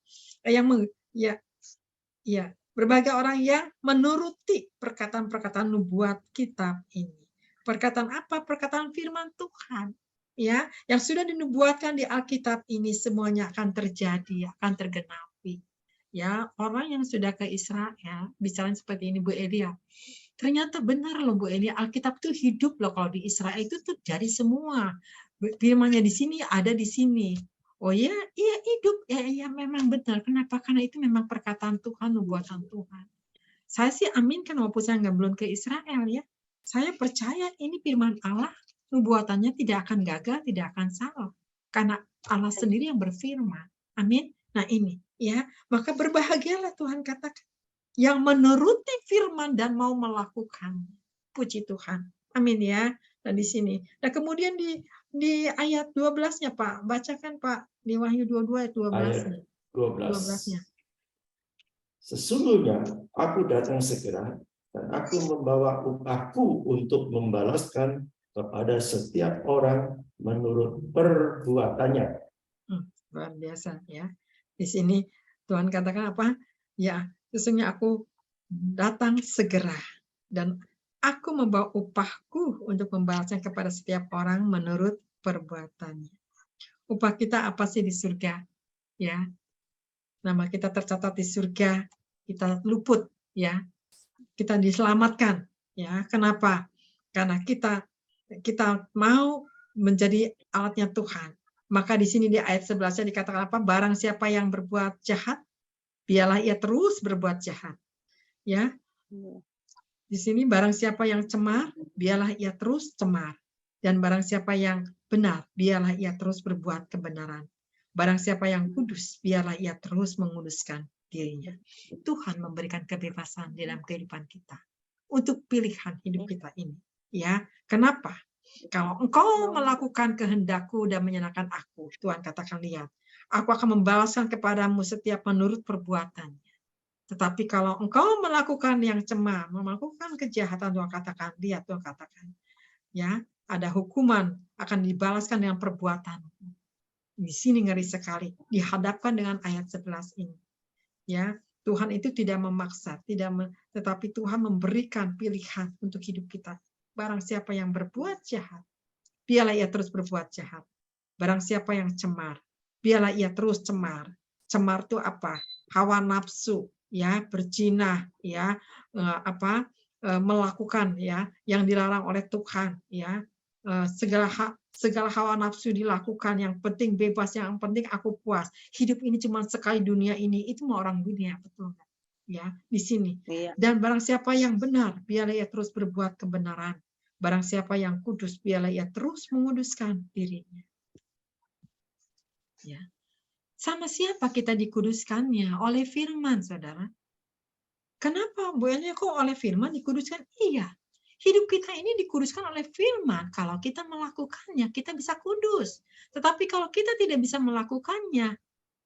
berbahagia orang yang menuruti perkataan-perkataan nubuat kitab ini. Perkataan apa? Perkataan firman Tuhan. Ya, yang sudah dinubuatkan di Alkitab ini semuanya akan terjadi, akan tergenapi. Ya, orang yang sudah ke Israel, bicara seperti ini Bu Elia, ternyata benar loh Bu Elia, Alkitab itu hidup loh. Kalau di Israel itu tuh jadi semua. Firman-Nya di sini ada di sini. Oh iya hidup. Ya memang benar. Kenapa? Karena itu memang perkataan Tuhan, nubuatan Tuhan. Saya sih aminkan walaupun saya belum ke Israel ya. Saya percaya ini firman Allah, nubuatannya tidak akan gagal, tidak akan salah. Karena Allah sendiri yang berfirman. Amin. Nah ini ya, maka berbahagialah Tuhan katakan. yang menuruti firman dan mau melakukan. Puji Tuhan. Amin ya. Nah di sini. Nah kemudian di ayat 12-nya Pak, bacakan Pak di Wahyu 22 ayat 12. Ayat 12. 12-nya. Sesungguhnya aku datang segera dan aku membawa upahku untuk membalaskan kepada setiap orang menurut perbuatannya. Luar biasa ya. Di sini Tuhan katakan apa? Ya, sesungguhnya aku datang segera dan aku membawa upahku untuk membalaskan kepada setiap orang menurut perbuatannya. Upah kita apa sih di surga? Ya, nama kita tercatat di surga, kita luput ya, kita diselamatkan ya. Kenapa? Karena kita mau menjadi alatnya Tuhan. Maka di sini di ayat 11-nya dikatakan apa? Barang siapa yang berbuat jahat, biarlah ia terus berbuat jahat. Ya. Di sini barang siapa yang cemar, biarlah ia terus cemar. Dan barang siapa yang benar, biarlah ia terus berbuat kebenaran. Barang siapa yang kudus, biarlah ia terus menguduskan dirinya. Tuhan memberikan kebebasan dalam kehidupan kita untuk pilihan hidup kita ini. Ya, kenapa? Kalau engkau melakukan kehendakku dan menyenangkan aku, Tuhan katakan, lihat, aku akan membalaskan kepadamu setiap menurut perbuatannya. Tetapi kalau engkau melakukan yang cemar, melakukan kejahatan, Tuhan katakan, lihat Tuhan katakan, ya, ada hukuman akan dibalaskan dengan perbuatan. Di sini ngeri sekali, dihadapkan dengan ayat 11 ini. Ya, Tuhan itu tidak memaksa, tetapi Tuhan memberikan pilihan untuk hidup kita. Barang siapa yang berbuat jahat, biarlah ia terus berbuat jahat. Barang siapa yang cemar, biarlah ia terus cemar. Cemar itu apa? Hawa nafsu, ya, berzina, ya, melakukan ya yang dilarang oleh Tuhan, ya. Segala hawa nafsu dilakukan, yang penting bebas, yang penting aku puas. Hidup ini cuma sekali, dunia ini, itu mau orang dunia, betul nggak? Ya, di sini. Dan barang siapa yang benar, biarlah ia terus berbuat kebenaran. Barang siapa yang kudus, biarlah ia terus menguduskan dirinya. Ya. Sama siapa kita dikuduskannya? Oleh firman, saudara. Kenapa? Bukannya kok oleh firman dikuduskan? Iya. Hidup kita ini dikuduskan oleh firman. Kalau kita melakukannya, kita bisa kudus. Tetapi kalau kita tidak bisa melakukannya,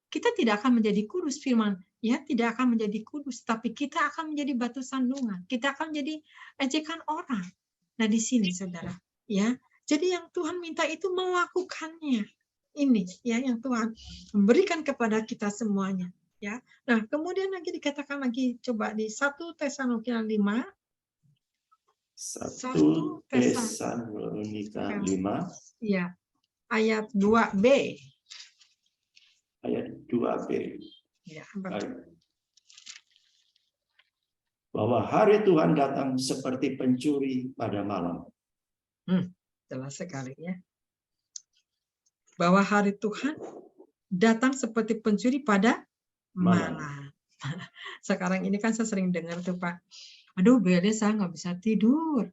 kita tidak akan menjadi kudus. Firman, ya, tidak akan menjadi kudus, tapi kita akan menjadi batu sandungan. Kita akan menjadi ejekan orang. Nah, di sini saudara, ya. Jadi yang Tuhan minta itu melakukannya. Ini ya yang Tuhan memberikan kepada kita semuanya, ya. Nah, kemudian lagi dikatakan lagi, coba di 1 Tesalonika 5. 1 Tesalonika 5. Ya, ayat 2b. Ayat 2b. Ya, bahwa hari Tuhan datang seperti pencuri pada malam. Jelas sekali ya. Bahwa hari Tuhan datang seperti pencuri pada malam. Sekarang ini kan saya sering dengar tuh Pak, aduh Beli saya nggak bisa tidur,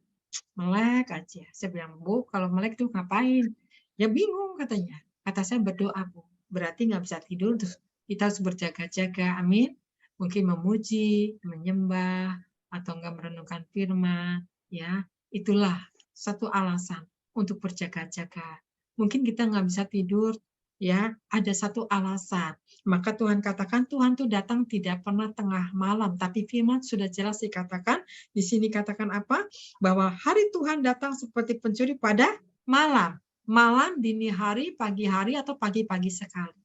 melek aja. Saya bilang, Bu, kalau melek tuh ngapain? Ya bingung katanya. Kata saya, berdoa Bu. Berarti nggak bisa tidur, terus kita harus berjaga-jaga, amin. Mungkin memuji, menyembah, atau enggak merenungkan firman, ya. Itulah satu alasan untuk berjaga-jaga. Mungkin kita nggak bisa tidur, ya, ada satu alasan. Maka Tuhan katakan, Tuhan tuh datang tidak pernah tengah malam, tapi firman sudah jelas dikatakan, di sini katakan apa? Bahwa hari Tuhan datang seperti pencuri pada malam. Malam, dini hari, pagi hari, atau pagi-pagi sekali.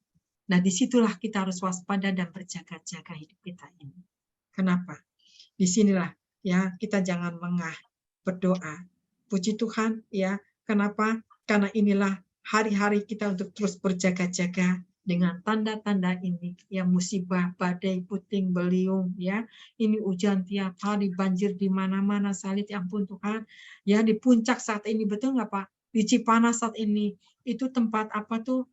Nah, disitulah kita harus waspada dan berjaga-jaga hidup kita ini. Kenapa? Disinilah ya kita jangan lengah berdoa. Puji Tuhan ya. Kenapa? Karena inilah hari-hari kita untuk terus berjaga-jaga dengan tanda-tanda ini, ya, musibah, badai, puting beliung, ya, ini hujan tiap hari, banjir di mana-mana, salib, ya ampun Tuhan, ya, di puncak saat ini, betul nggak Pak? Di Cipanas saat ini, itu tempat apa tuh,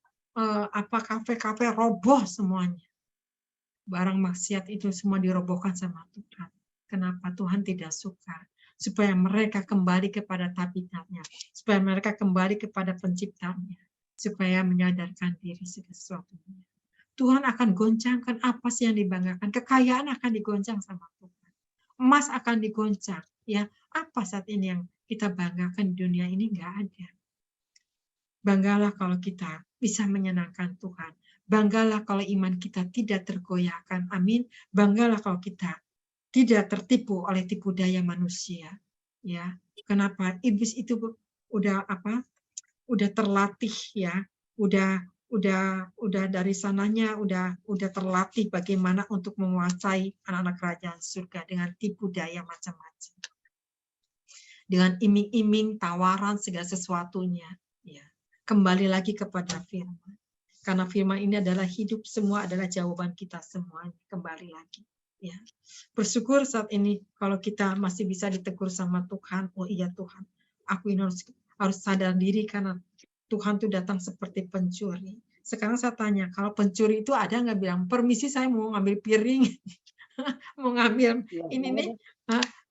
kafe-kafe roboh semuanya, barang maksiat itu semua dirobohkan sama Tuhan. Kenapa? Tuhan tidak suka. Supaya mereka kembali kepada tabiatnya, supaya mereka kembali kepada penciptanya, supaya menyadarkan diri segala sesuatunya. Tuhan akan goncangkan apa sih yang dibanggakan. Kekayaan akan digoncang sama Tuhan. Emas akan digoncang. Ya, apa saat ini yang kita banggakan di dunia ini? Nggak ada. Banggalah kalau kita bisa menyenangkan Tuhan. Banggalah kalau iman kita tidak tergoyahkan. Amin. Banggalah kalau kita tidak tertipu oleh tipu daya manusia. Ya, kenapa? Iblis itu udah udah terlatih ya, udah dari sananya udah terlatih bagaimana untuk menguasai anak-anak kerajaan surga dengan tipu daya macam-macam, dengan iming-iming, tawaran segala sesuatunya. Ya, kembali lagi kepada firman, karena firman ini adalah hidup, semua adalah jawaban kita semuanya. Kembali lagi. Ya, bersyukur saat ini kalau kita masih bisa ditegur sama Tuhan. Oh iya Tuhan, aku ini harus sadar diri karena Tuhan tuh datang seperti pencuri. Sekarang saya tanya, kalau pencuri itu ada nggak bilang, permisi saya mau ngambil piring, mau ngambil ini nih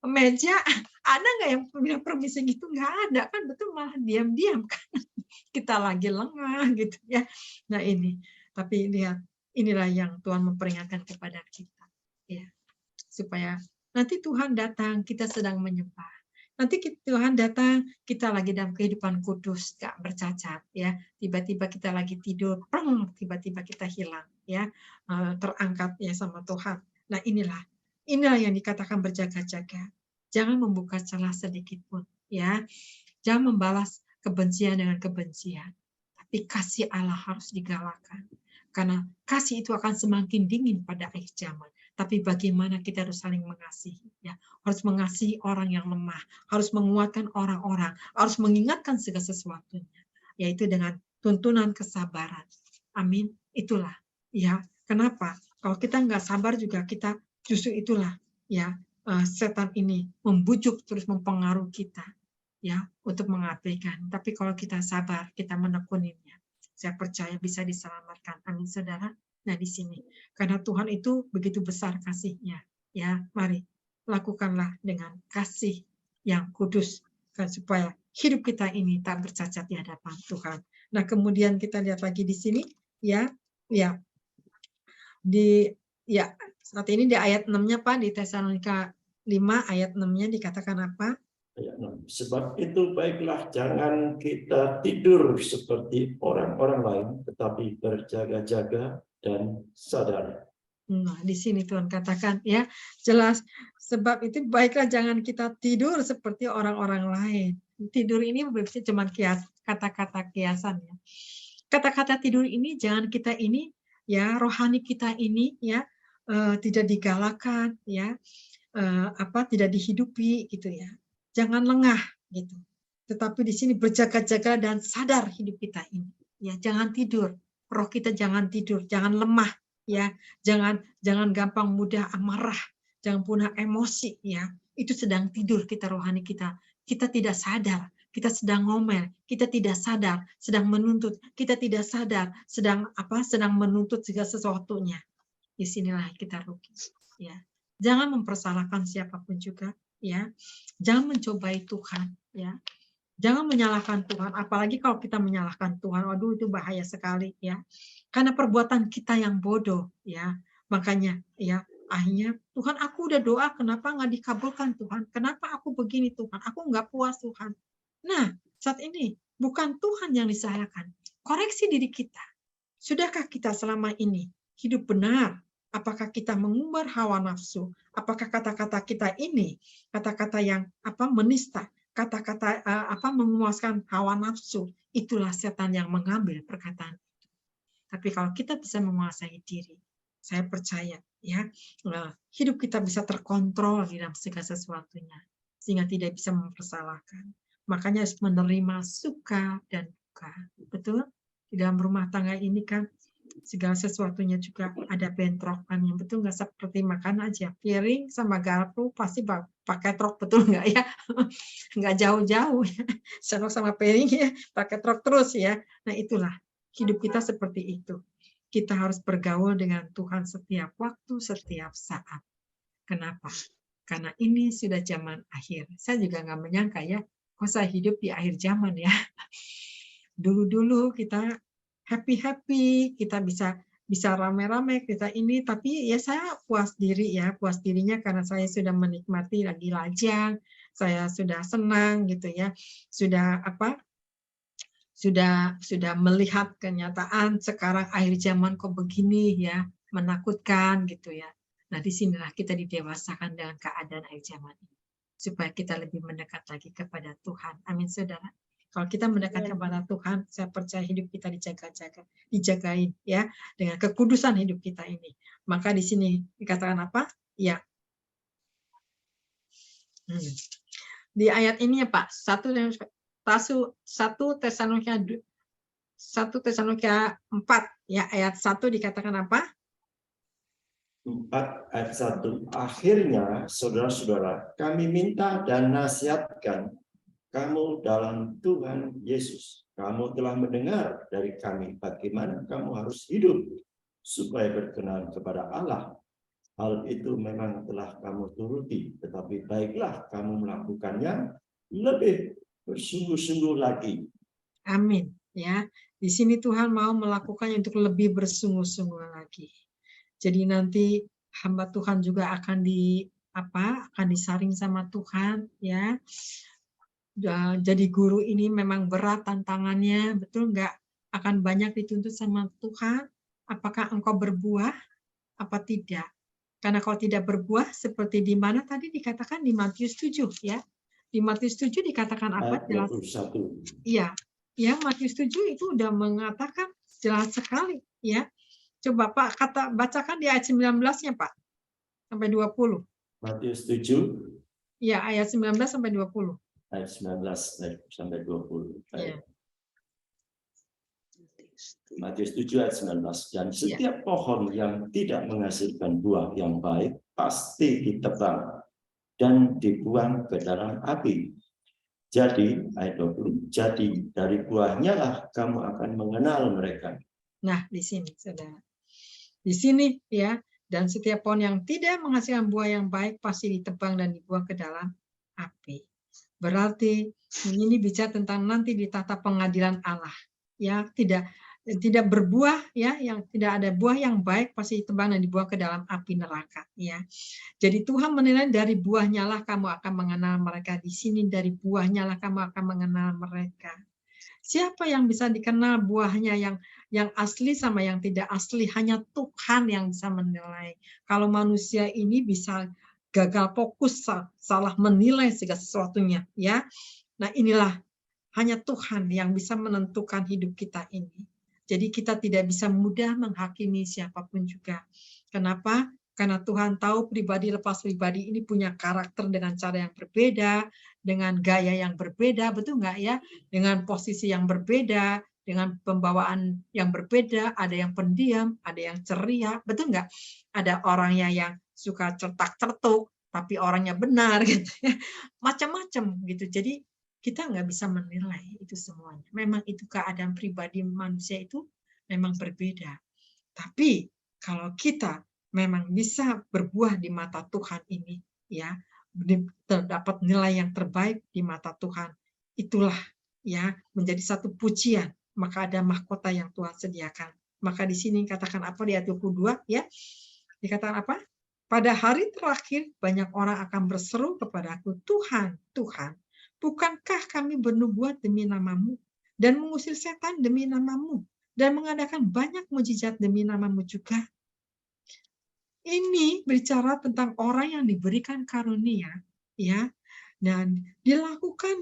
meja, ada nggak yang bilang permisi gitu? Nggak ada kan, betul, malah diam-diam kan. Kita lagi lengah gitu ya. Nah ini, tapi lihat, inilah yang Tuhan memperingatkan kepada kita. Ya, supaya nanti Tuhan datang, kita sedang menyembah. Nanti Tuhan datang, kita lagi dalam kehidupan kudus, gak bercacat, ya. Tiba-tiba kita lagi tidur, tiba-tiba kita hilang, ya, terangkat ya sama Tuhan. Nah inilah yang dikatakan berjaga-jaga. Jangan membuka celah sedikit pun, ya. Jangan membalas kebencian dengan kebencian, tapi kasih Allah harus digalakan. Karena kasih itu akan semakin dingin pada akhir zaman. Tapi bagaimana kita harus saling mengasihi, ya, harus mengasihi orang yang lemah, harus menguatkan orang-orang, harus mengingatkan segala sesuatunya, yaitu dengan tuntunan kesabaran. Amin. Itulah, ya. Kenapa? Kalau kita nggak sabar juga kita justru itulah, ya, setan ini membujuk terus mempengaruhi kita, ya, untuk mengabaikan. Tapi kalau kita sabar, kita menekuninya, saya percaya bisa diselamatkan. Amin, saudara. Nah, di sini, karena Tuhan itu begitu besar kasih-Nya, ya, mari lakukanlah dengan kasih yang kudus, kan, supaya hidup kita ini tak bercacat di hadapan Tuhan. Nah, kemudian kita lihat lagi di sini, ya, saat ini di ayat 6-nya, Pak, di Tesalonika 5 ayat 6-nya dikatakan apa? Sebab itu baiklah jangan kita tidur seperti orang-orang lain, tetapi berjaga-jaga dan sadar. Nah, di sini Tuhan katakan, ya, jelas, sebab itu baiklah jangan kita tidur seperti orang-orang lain. Tidur ini berarti cuma kata-kata kiasan, ya. Kata-kata tidur ini jangan kita ini, ya, rohani kita ini, ya, tidak digalakan, ya, tidak dihidupi gitu, ya. Jangan lengah gitu. Tetapi di sini berjaga-jaga dan sadar hidup kita ini. Ya, jangan tidur. Roh kita jangan tidur, jangan lemah, ya. Jangan gampang mudah amarah, jangan punya emosi, ya. Itu sedang tidur kita, rohani kita. Kita tidak sadar, kita sedang ngomel, kita tidak sadar, sedang menuntut, kita tidak sadar, sedang menuntut segala sesuatunya. Di sinilah kita rugi, ya. Jangan mempersalahkan siapapun juga, ya. Jangan mencobai Tuhan, ya. Jangan menyalahkan Tuhan, apalagi kalau kita menyalahkan Tuhan, waduh itu bahaya sekali, ya. Karena perbuatan kita yang bodoh, ya. Makanya, ya, akhirnya Tuhan, aku udah doa, kenapa nggak dikabulkan Tuhan? Kenapa aku begini Tuhan? Aku nggak puas Tuhan. Nah, saat ini bukan Tuhan yang disalahkan. Koreksi diri kita. Sudahkah kita selama ini hidup benar? Apakah kita mengumbar hawa nafsu? Apakah kata-kata kita ini kata-kata yang menista? Kata-kata memuaskan hawa nafsu? Itulah setan yang mengambil perkataan itu. Tapi kalau kita bisa menguasai diri, saya percaya, ya, hidup kita bisa terkontrol di dalam segala sesuatunya, sehingga tidak bisa mempersalahkan. Makanya harus menerima suka dan duka. Betul? Di dalam rumah tangga ini kan segala sesuatunya juga ada bentrokannya, betul nggak? Seperti makan aja, piring sama garpu pasti pakai trok, betul nggak ya? Nggak jauh-jauh ya, sendok sama piring ya pakai trok terus ya. Nah itulah hidup kita seperti itu. Kita harus bergaul dengan Tuhan setiap waktu, setiap saat. Kenapa? Karena ini sudah zaman akhir. Saya juga nggak menyangka ya, kok saya hidup di akhir zaman ya. Dulu-dulu kita happy-happy, kita bisa bisa rame-rame kita ini, tapi ya saya puas diri ya, puas dirinya karena saya sudah menikmati lagi lajang, saya sudah senang gitu ya, sudah sudah melihat kenyataan sekarang akhir zaman kok begini ya, menakutkan gitu ya. Nah, disinilah kita didewasakan dengan keadaan akhir zaman ini, supaya kita lebih mendekat lagi kepada Tuhan. Amin, saudara. Kalau kita mendekat kepada Tuhan, saya percaya hidup kita dijagain ya, dengan kekudusan hidup kita ini. Maka di sini dikatakan apa? Ya. Di ayat ini ya Pak, 1 Tesalonika 4 ya, ayat 1 dikatakan apa? 4 ayat 1. Akhirnya, saudara-saudara, kami minta dan nasihatkan kamu dalam Tuhan Yesus. Kamu telah mendengar dari kami bagaimana kamu harus hidup supaya berkenan kepada Allah. Hal itu memang telah kamu turuti, tetapi baiklah kamu melakukannya lebih bersungguh-sungguh lagi. Amin. Ya, di sini Tuhan mau melakukannya untuk lebih bersungguh-sungguh lagi. Jadi nanti hamba Tuhan juga akan disaring sama Tuhan ya. Jadi guru ini memang berat tantangannya, betul nggak? Akan banyak dituntut sama Tuhan. Apakah engkau berbuah? Apa tidak? Karena kalau tidak berbuah, seperti di mana tadi dikatakan di Matius 7 ya. Di Matius 7 dikatakan apa? Ayat Jelas. 21. Iya. Ya, Matius 7 itu udah mengatakan jelas sekali ya. Coba Pak bacakan di ayat 19-nya Pak. Sampai 20. Matius 7. Iya, ayat 19 sampai 20. Ayat 19 sampai 20. Ya. Matius 7 ayat 19. Dan setiap pohon yang tidak menghasilkan buah yang baik pasti ditebang dan dibuang ke dalam api. Jadi, ayat 20, jadi dari buahnya lah kamu akan mengenal mereka. Nah, di sini, saudara. Di sini, ya, dan setiap pohon yang tidak menghasilkan buah yang baik pasti ditebang dan dibuang ke dalam api. Berarti ini bicara tentang nanti di tata pengadilan Allah. Ya, tidak berbuah ya, yang tidak ada buah yang baik pasti ditebang dan dibuang ke dalam api neraka ya. Jadi Tuhan menilai dari buahnya lah kamu akan mengenal mereka. Di sini dari buahnya lah kamu akan mengenal mereka. Siapa yang bisa dikenal buahnya yang asli sama yang tidak asli? Hanya Tuhan yang bisa menilai. Kalau manusia ini bisa gagal fokus, salah menilai segala sesuatunya ya. Nah, inilah hanya Tuhan yang bisa menentukan hidup kita ini. Jadi kita tidak bisa mudah menghakimi siapapun juga. Kenapa? Karena Tuhan tahu pribadi lepas pribadi ini punya karakter dengan cara yang berbeda, dengan gaya yang berbeda, betul nggak ya? Dengan posisi yang berbeda, dengan pembawaan yang berbeda, ada yang pendiam, ada yang ceria, betul nggak? Ada orangnya yang suka certak-certuk, tapi orangnya benar, gitu ya. Macam-macam gitu. Jadi kita nggak bisa menilai itu semuanya. Memang itu keadaan pribadi manusia itu memang berbeda. Tapi kalau kita memang bisa berbuah di mata Tuhan ini, ya, terdapat nilai yang terbaik di mata Tuhan, itulah ya menjadi satu pujian. Maka ada mahkota yang Tuhan sediakan. Maka di sini katakan apa di ayat 22 ya? Dikatakan apa? Pada hari terakhir banyak orang akan berseru kepadaku, Tuhan, Tuhan, bukankah kami bernubuat demi namamu dan mengusir setan demi namamu dan mengadakan banyak mujizat demi namamu juga? Ini bicara tentang orang yang diberikan karunia, ya, dan dilakukan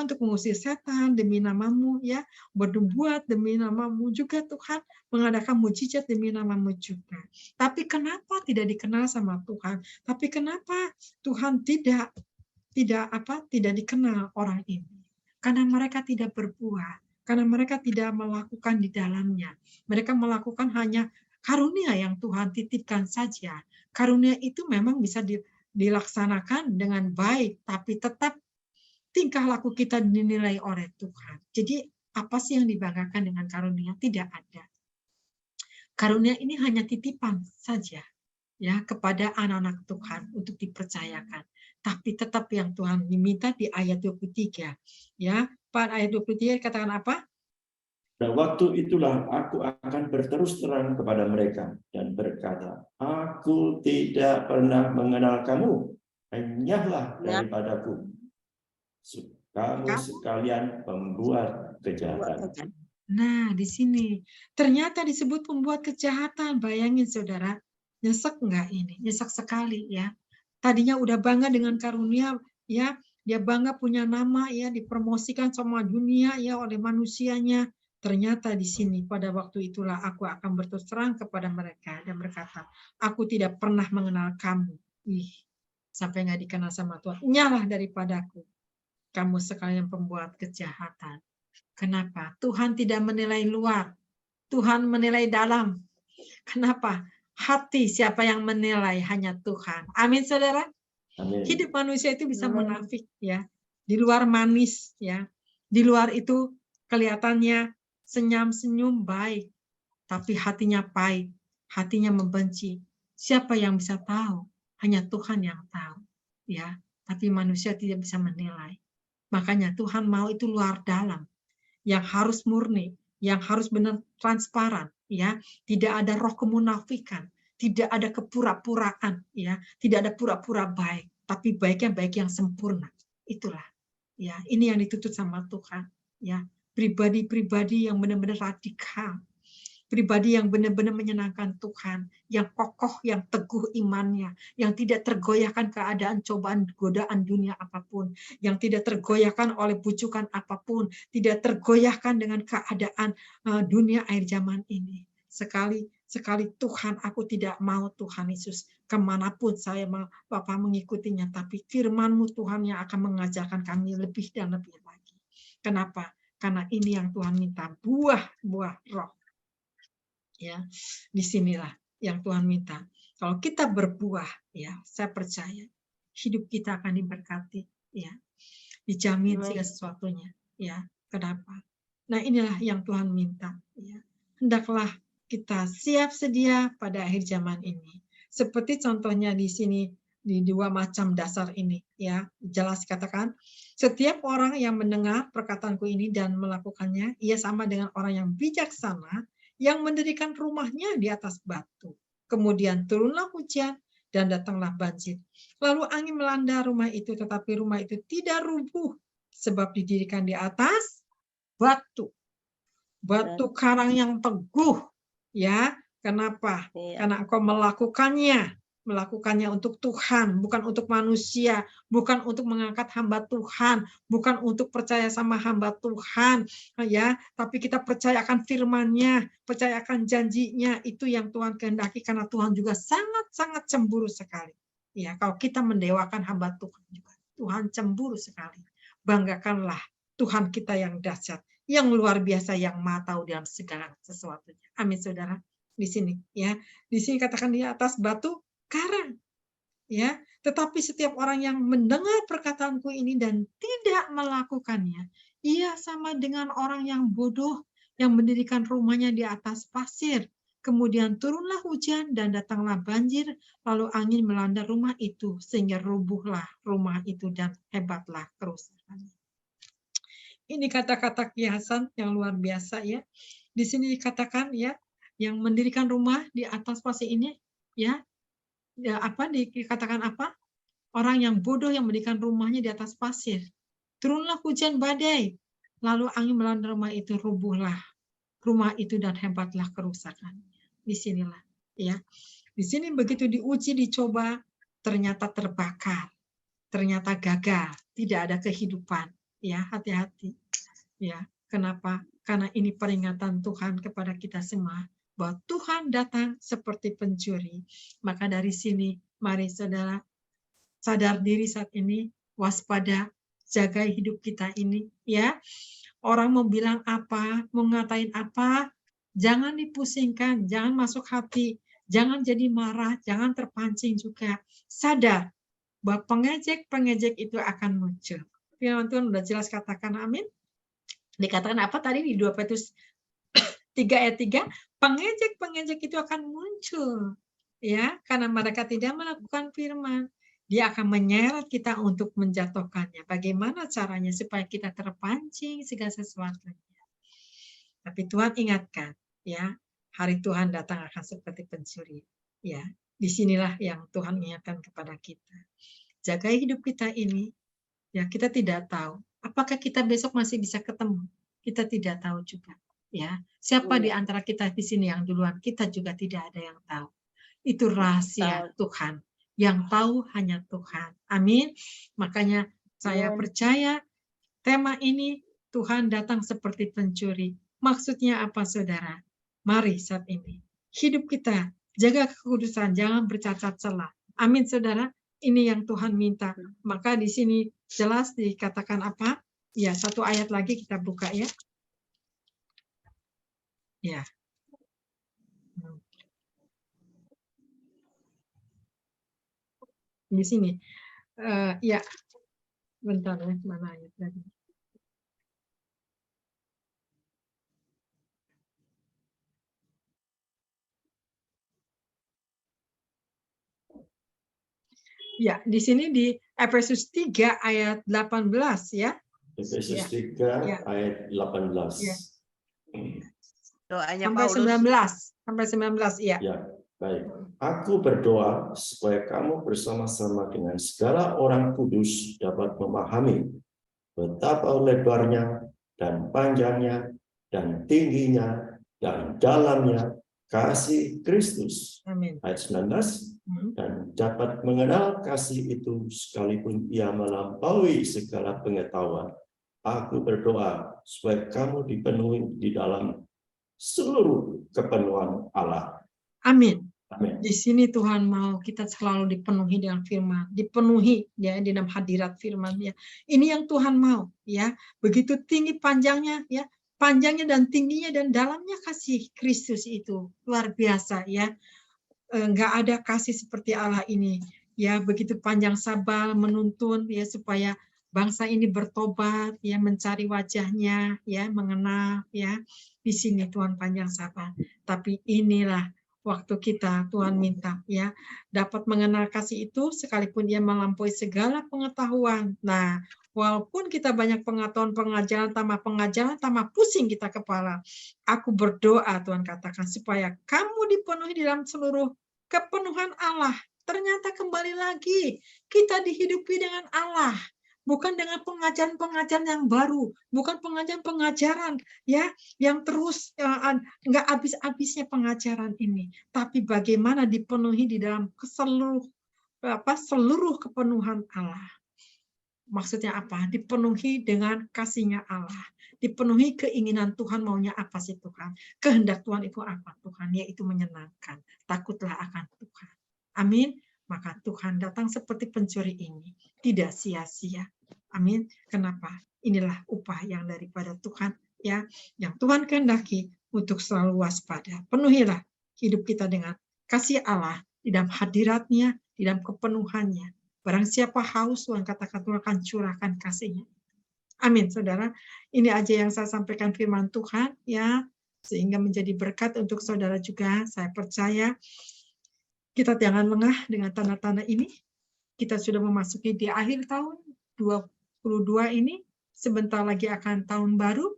untuk mengusir setan demi namamu, ya, bernubuat demi namamu juga Tuhan, mengadakan mujizat demi namamu juga. Tapi kenapa tidak dikenal sama Tuhan? Tapi kenapa Tuhan tidak dikenal orang ini? Karena mereka tidak berbuah, karena mereka tidak melakukan di dalamnya. Mereka melakukan hanya karunia yang Tuhan titipkan saja. Karunia itu memang bisa dilaksanakan dengan baik, tapi tetap tingkah laku kita dinilai oleh Tuhan. Jadi apa sih yang dibanggakan dengan karunia? Tidak ada. Karunia ini hanya titipan saja ya kepada anak-anak Tuhan untuk dipercayakan. Tapi tetap yang Tuhan diminta di ayat 23. Ya, pada ayat 23 katakan apa? Dan waktu itulah aku akan berterus terang kepada mereka dan berkata, aku tidak pernah mengenal kamu, enyahlah Ya, daripadaku. Kamu Kamu sekalian pembuat buat kejahatan. kejahatan. Nah, di sini ternyata disebut pembuat kejahatan. Bayangin saudara, nyesek nggak ini? Nyesek sekali ya. Tadinya udah bangga dengan karunia ya, dia bangga punya nama ya, dipromosikan sama dunia ya oleh manusianya. Ternyata di sini pada waktu itulah aku akan berterus terang kepada mereka dan berkata, aku tidak pernah mengenal kamu. Ih, sampai nggak dikenal sama Tuhan. Nyalah daripadaku, kamu sekalian pembuat kejahatan. Kenapa? Tuhan tidak menilai luar, Tuhan menilai dalam. Kenapa? Hati siapa yang menilai? Hanya Tuhan. Amin, saudara. Amin. Hidup manusia itu bisa Amin. munafik ya. Di luar manis ya. Di luar itu kelihatannya senyum-senyum baik, tapi hatinya pahit, hatinya membenci. Siapa yang bisa tahu? Hanya Tuhan yang tahu. Ya, tapi manusia tidak bisa menilai. Makanya Tuhan mau itu luar dalam, yang harus murni, yang harus benar transparan, ya, tidak ada roh kemunafikan, tidak ada kepura-puraan, ya, tidak ada pura-pura baik, tapi baiknya baik yang sempurna. Itulah, ya, ini yang dituntut sama Tuhan, ya, pribadi-pribadi yang benar-benar radikal, pribadi yang benar-benar menyenangkan Tuhan, yang kokoh, yang teguh imannya, yang tidak tergoyahkan keadaan cobaan godaan dunia apapun, yang tidak tergoyahkan oleh bujukan apapun, tidak tergoyahkan dengan keadaan dunia akhir zaman ini. Sekali Tuhan, aku tidak mau Tuhan Yesus kemanapun saya Bapak mengikutinya, tapi firman-Mu Tuhan yang akan mengajarkan kami lebih dan lebih lagi. Kenapa? Karena ini yang Tuhan minta, buah-buah roh. Ya, disinilah yang Tuhan minta. Kalau kita berbuah, ya, saya percaya hidup kita akan diberkati, ya, dijamin segala sesuatunya, ya. Kenapa? Nah, inilah yang Tuhan minta, ya. Hendaklah kita siap sedia pada akhir zaman ini. Seperti contohnya di sini di dua macam dasar ini, ya, jelas katakan, setiap orang yang mendengar perkataanku ini dan melakukannya, ia sama dengan orang yang bijaksana yang mendirikan rumahnya di atas batu. Kemudian turunlah hujan dan datanglah banjir. Lalu angin melanda rumah itu, tetapi rumah itu tidak rubuh sebab didirikan di atas batu. Batu karang yang teguh. Ya, kenapa? Karena engkau melakukannya untuk Tuhan, bukan untuk manusia, bukan untuk mengangkat hamba Tuhan, bukan untuk percaya sama hamba Tuhan, ya, tapi kita percaya akan firman-Nya, percaya akan janjinya, itu yang Tuhan kehendaki, karena Tuhan juga sangat-sangat cemburu sekali. Ya, kalau kita mendewakan hamba Tuhan juga, Tuhan cemburu sekali. Banggakanlah Tuhan kita yang dahsyat, yang luar biasa, yang Maha tahu dalam segala sesuatunya. Amin, saudara. Di sini, ya, di sini katakan di atas batu karang, ya. Tetapi setiap orang yang mendengar perkataanku ini dan tidak melakukannya, ia sama dengan orang yang bodoh yang mendirikan rumahnya di atas pasir. Kemudian turunlah hujan dan datanglah banjir, lalu angin melanda rumah itu sehingga rubuhlah rumah itu dan hebatlah kerusakannya. Ini kata-kata kiasan yang luar biasa, ya. Di sini dikatakan, ya, yang mendirikan rumah di atas pasir ini, ya, dikatakan apa? Orang yang bodoh yang mendirikan rumahnya di atas pasir. Turunlah hujan badai, lalu angin melanda rumah itu, rubuhlah rumah itu dan hebatlah kerusakannya. Di sinilah, ya. Di sini begitu diuji, dicoba, ternyata terbakar, ternyata gagal, tidak ada kehidupan. Ya, hati-hati. Ya, kenapa? Karena ini peringatan Tuhan kepada kita semua, bahwa Tuhan datang seperti pencuri. Maka dari sini, mari saudara sadar diri saat ini, waspada, jaga hidup kita ini, ya. Orang mau bilang apa, mau ngatain apa, jangan dipusingkan, jangan masuk hati, jangan jadi marah, jangan terpancing juga. Sadar bahwa pengejek-pengejek itu akan muncul. Firman Tuhan sudah jelas katakan, amin. Dikatakan apa tadi di 2 Petrus 3 ayat 3, pengejek-pengejek itu akan muncul, ya, karena mereka tidak melakukan firman. Dia akan menyeret kita untuk menjatuhkannya. Bagaimana caranya supaya kita terpancing segala sesuatunya? Tapi Tuhan ingatkan, ya, hari Tuhan datang akan seperti pencuri. Ya, disinilah yang Tuhan ingatkan kepada kita. Jaga hidup kita ini, ya kita tidak tahu. Apakah kita besok masih bisa ketemu? Kita tidak tahu juga. Ya, siapa di antara kita di sini yang duluan? Kita juga tidak ada yang tahu. Itu rahasia Tuhan. Yang tahu hanya Tuhan. Amin. Makanya saya percaya tema ini Tuhan datang seperti pencuri. Maksudnya apa, saudara? Mari saat ini hidup kita jaga kekudusan, jangan bercacat celah. Amin, saudara. Ini yang Tuhan minta. Maka di sini jelas dikatakan apa? Ya, satu ayat lagi kita buka ya. Ya. Di sini. Ya. Bentar ya, mana ayat tadi? Ya, di sini di Efesus 3 ayat 18 ya. Efesus Ya. 3 Ya. ayat 18. Ya. Doanya Sampai Paulus. 19. Sampai 19, ya. Ya, baik. Aku berdoa supaya kamu bersama-sama dengan segala orang kudus dapat memahami betapa lebarnya dan panjangnya dan tingginya dan dalamnya kasih Kristus. Amin. Ayat 19. Dan dapat mengenal kasih itu sekalipun ia melampaui segala pengetahuan. Aku berdoa supaya kamu dipenuhi di dalam seluruh kepenuhan Allah. Amin. Amin. Di sini Tuhan mau kita selalu dipenuhi dengan firman, dipenuhi ya di dalam hadirat firman ya. Ini yang Tuhan mau ya. Begitu tinggi panjangnya ya, panjangnya dan tingginya dan dalamnya kasih Kristus itu luar biasa ya. Enggak ada kasih seperti Allah ini ya, begitu panjang sabar menuntun ya supaya bangsa ini bertobat ya, mencari wajahnya ya, mengenal ya. Di sini Tuhan panjang sabar. Tapi inilah waktu kita Tuhan minta ya, dapat mengenal kasih itu sekalipun dia melampaui segala pengetahuan. Nah, walaupun kita banyak pengetahuan, pengajaran, tambah pusing kita kepala. Aku berdoa Tuhan katakan supaya kamu dipenuhi dalam seluruh kepenuhan Allah. Ternyata kembali lagi kita dihidupi dengan Allah, bukan dengan pengajaran-pengajaran yang baru, bukan pengajaran-pengajaran ya yang terus nggak habis-habisnya pengajaran ini, tapi bagaimana dipenuhi di dalam seluruh kepenuhan Allah. Maksudnya apa? Dipenuhi dengan kasih-Nya Allah. Dipenuhi keinginan Tuhan, maunya apa sih Tuhan? Kehendak Tuhan itu apa Tuhan? Yaitu menyenangkan. Takutlah akan Tuhan. Amin. Maka Tuhan datang seperti pencuri ini. Tidak sia-sia. Amin. Kenapa? Inilah upah yang daripada Tuhan. Ya, yang Tuhan kehendaki untuk selalu waspada. Penuhilah hidup kita dengan kasih Allah di dalam hadirat-Nya, di dalam kepenuhannya. Barang siapa haus, Tuhan katakan Tuhan akan curahkan kasih-Nya. Amin, saudara. Ini aja yang saya sampaikan firman Tuhan, ya, sehingga menjadi berkat untuk saudara juga. Saya percaya kita jangan lengah dengan tanda-tanda ini. Kita sudah memasuki di akhir tahun 2022 ini. Sebentar lagi akan tahun baru.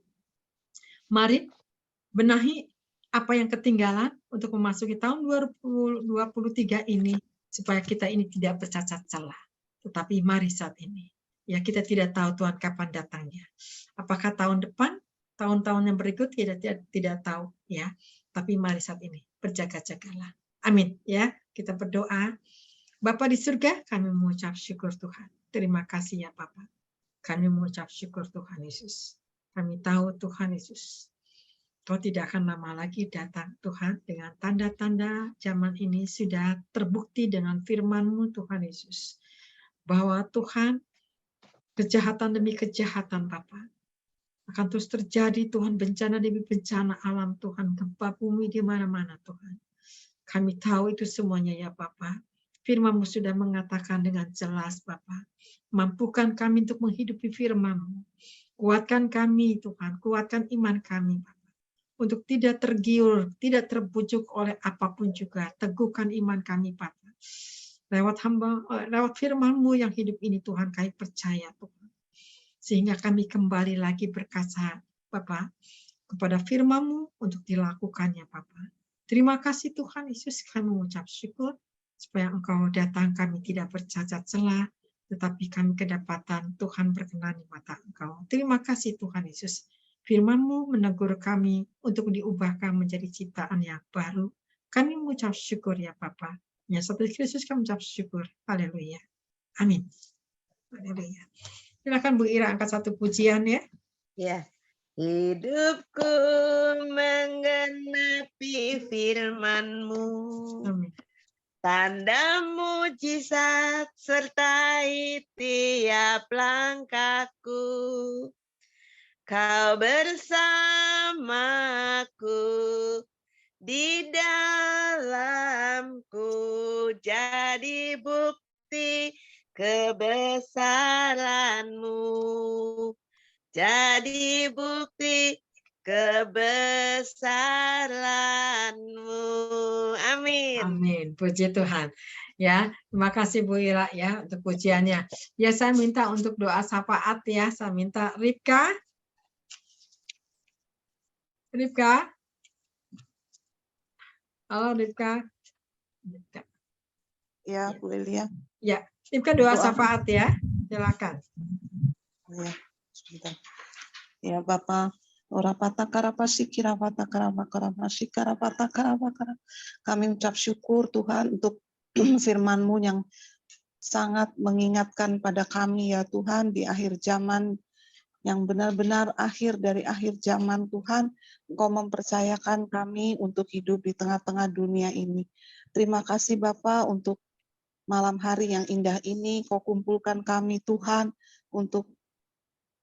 Mari benahi apa yang ketinggalan untuk memasuki tahun 2023 ini. Supaya kita ini tidak bercacat celah. Tetapi mari saat ini. Ya, kita tidak tahu Tuhan kapan datangnya. Apakah tahun depan, tahun-tahun yang berikut, kita tidak tahu. Ya, tapi mari saat ini, berjaga-jagalah. Amin. Ya, kita berdoa. Bapa di surga, kami mengucap syukur Tuhan. Terima kasih ya Bapa. Kami mengucap syukur Tuhan Yesus. Kami tahu Tuhan Yesus, Kau tidak akan lama lagi datang Tuhan, dengan tanda-tanda zaman ini sudah terbukti dengan firman-Mu Tuhan Yesus. Bahwa Tuhan, kejahatan demi kejahatan Bapa akan terus terjadi Tuhan, bencana demi bencana alam Tuhan, gempa bumi di mana-mana Tuhan. Kami tahu itu semuanya ya Bapa. Firman-Mu sudah mengatakan dengan jelas Bapa. Mampukan kami untuk menghidupi firman-Mu. Kuatkan kami Tuhan, kuatkan iman kami Bapa. Untuk tidak tergiur, tidak terbujuk oleh apapun juga. Teguhkan iman kami, Bapa. Lewat firman-Mu yang hidup ini, Tuhan, kami percaya, Tuhan. Sehingga kami kembali lagi berkata, Bapa, kepada firman-Mu untuk dilakukan ya Bapa. Terima kasih Tuhan Yesus, kami mengucap syukur supaya Engkau datang, kami tidak bercacat celah, tetapi kami kedapatan Tuhan berkenan di mata Engkau. Terima kasih Tuhan Yesus. Firman-Mu menegur kami untuk diubahkan menjadi ciptaan yang baru. Kami mengucap syukur ya Bapa. Ya, seperti Kristus kami mengucap syukur. Haleluya. Amin. Haleluya. Silakan Bu Ira angkat satu pujian ya. Ya. Hidupku menggenapi firman-Mu. Amin. Tanda mujizat sertai tiap langkahku. Kau bersamaku di dalamku, jadi bukti kebesaran-Mu. Jadi bukti kebesaran-Mu. Amin. Amin. Puji Tuhan. Ya, terima kasih Bu Ira ya untuk pujiannya. Ya, saya minta untuk doa syafaat ya. Saya minta Ripka. Ripka. Halo Ripka. Ya, Bu Elia. Ya, Ripka doa syafaat ya. Silakan. Ya, sebentar. Ya, Bapak. Orapata karapasi kirapata karapasi karapata karapakara. Kami ucap syukur Tuhan untuk firman-Mu yang sangat mengingatkan pada kami ya Tuhan di akhir zaman yang benar-benar akhir dari akhir zaman Tuhan. Engkau mempercayakan kami untuk hidup di tengah-tengah dunia ini. Terima kasih Bapak untuk malam hari yang indah ini. Kau kumpulkan kami Tuhan untuk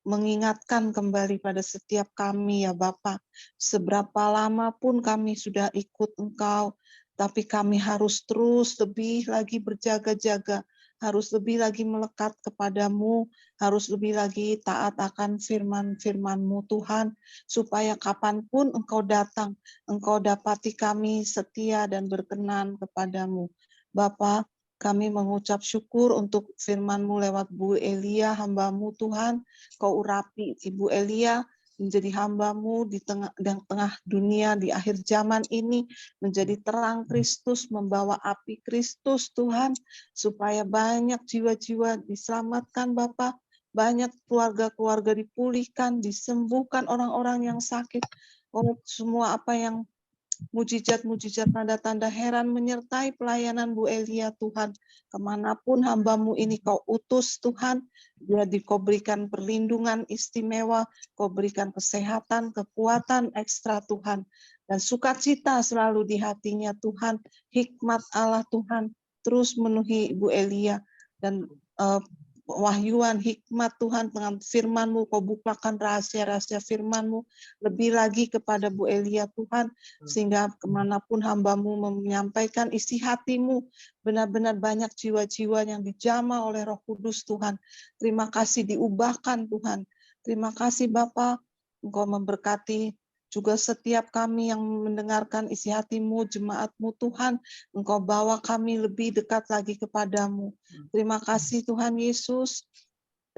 mengingatkan kembali pada setiap kami ya Bapak. Seberapa lama pun kami sudah ikut Engkau, tapi kami harus terus lebih lagi berjaga-jaga, harus lebih lagi melekat kepadamu, harus lebih lagi taat akan firman-firman-Mu Tuhan, supaya kapanpun Engkau datang, Engkau dapati kami setia dan berkenan kepadamu. Bapak, kami mengucap syukur untuk firman-Mu lewat Bu Elia, hamba-Mu Tuhan. Kau urapi Ibu Elia menjadi hamba-Mu di tengah dunia di akhir zaman ini, menjadi terang Kristus, membawa api Kristus Tuhan, supaya banyak jiwa-jiwa diselamatkan Bapa, banyak keluarga-keluarga dipulihkan, disembuhkan orang-orang yang sakit. Oh, semua apa yang mujizat-mujizat, tanda-tanda heran menyertai pelayanan Bu Elia Tuhan. Kemanapun hamba-Mu ini Kau utus Tuhan, jadi Kau berikan perlindungan istimewa, Kau berikan kesehatan, kekuatan ekstra Tuhan, dan sukacita selalu di hatinya Tuhan. Hikmat Allah Tuhan terus memenuhi Bu Elia, dan wahyuan hikmat Tuhan dengan firman-Mu, Kau bukakan rahasia-rahasia firman-Mu lebih lagi kepada Bu Elia Tuhan, sehingga kemanapun hamba-Mu menyampaikan isi hati-Mu, benar-benar banyak jiwa-jiwa yang dijamah oleh Roh Kudus Tuhan. Terima kasih diubahkan Tuhan. Terima kasih Bapa, Engkau memberkati juga setiap kami yang mendengarkan isi hati-Mu, jemaat-Mu Tuhan, Engkau bawa kami lebih dekat lagi kepadamu. Terima kasih Tuhan Yesus.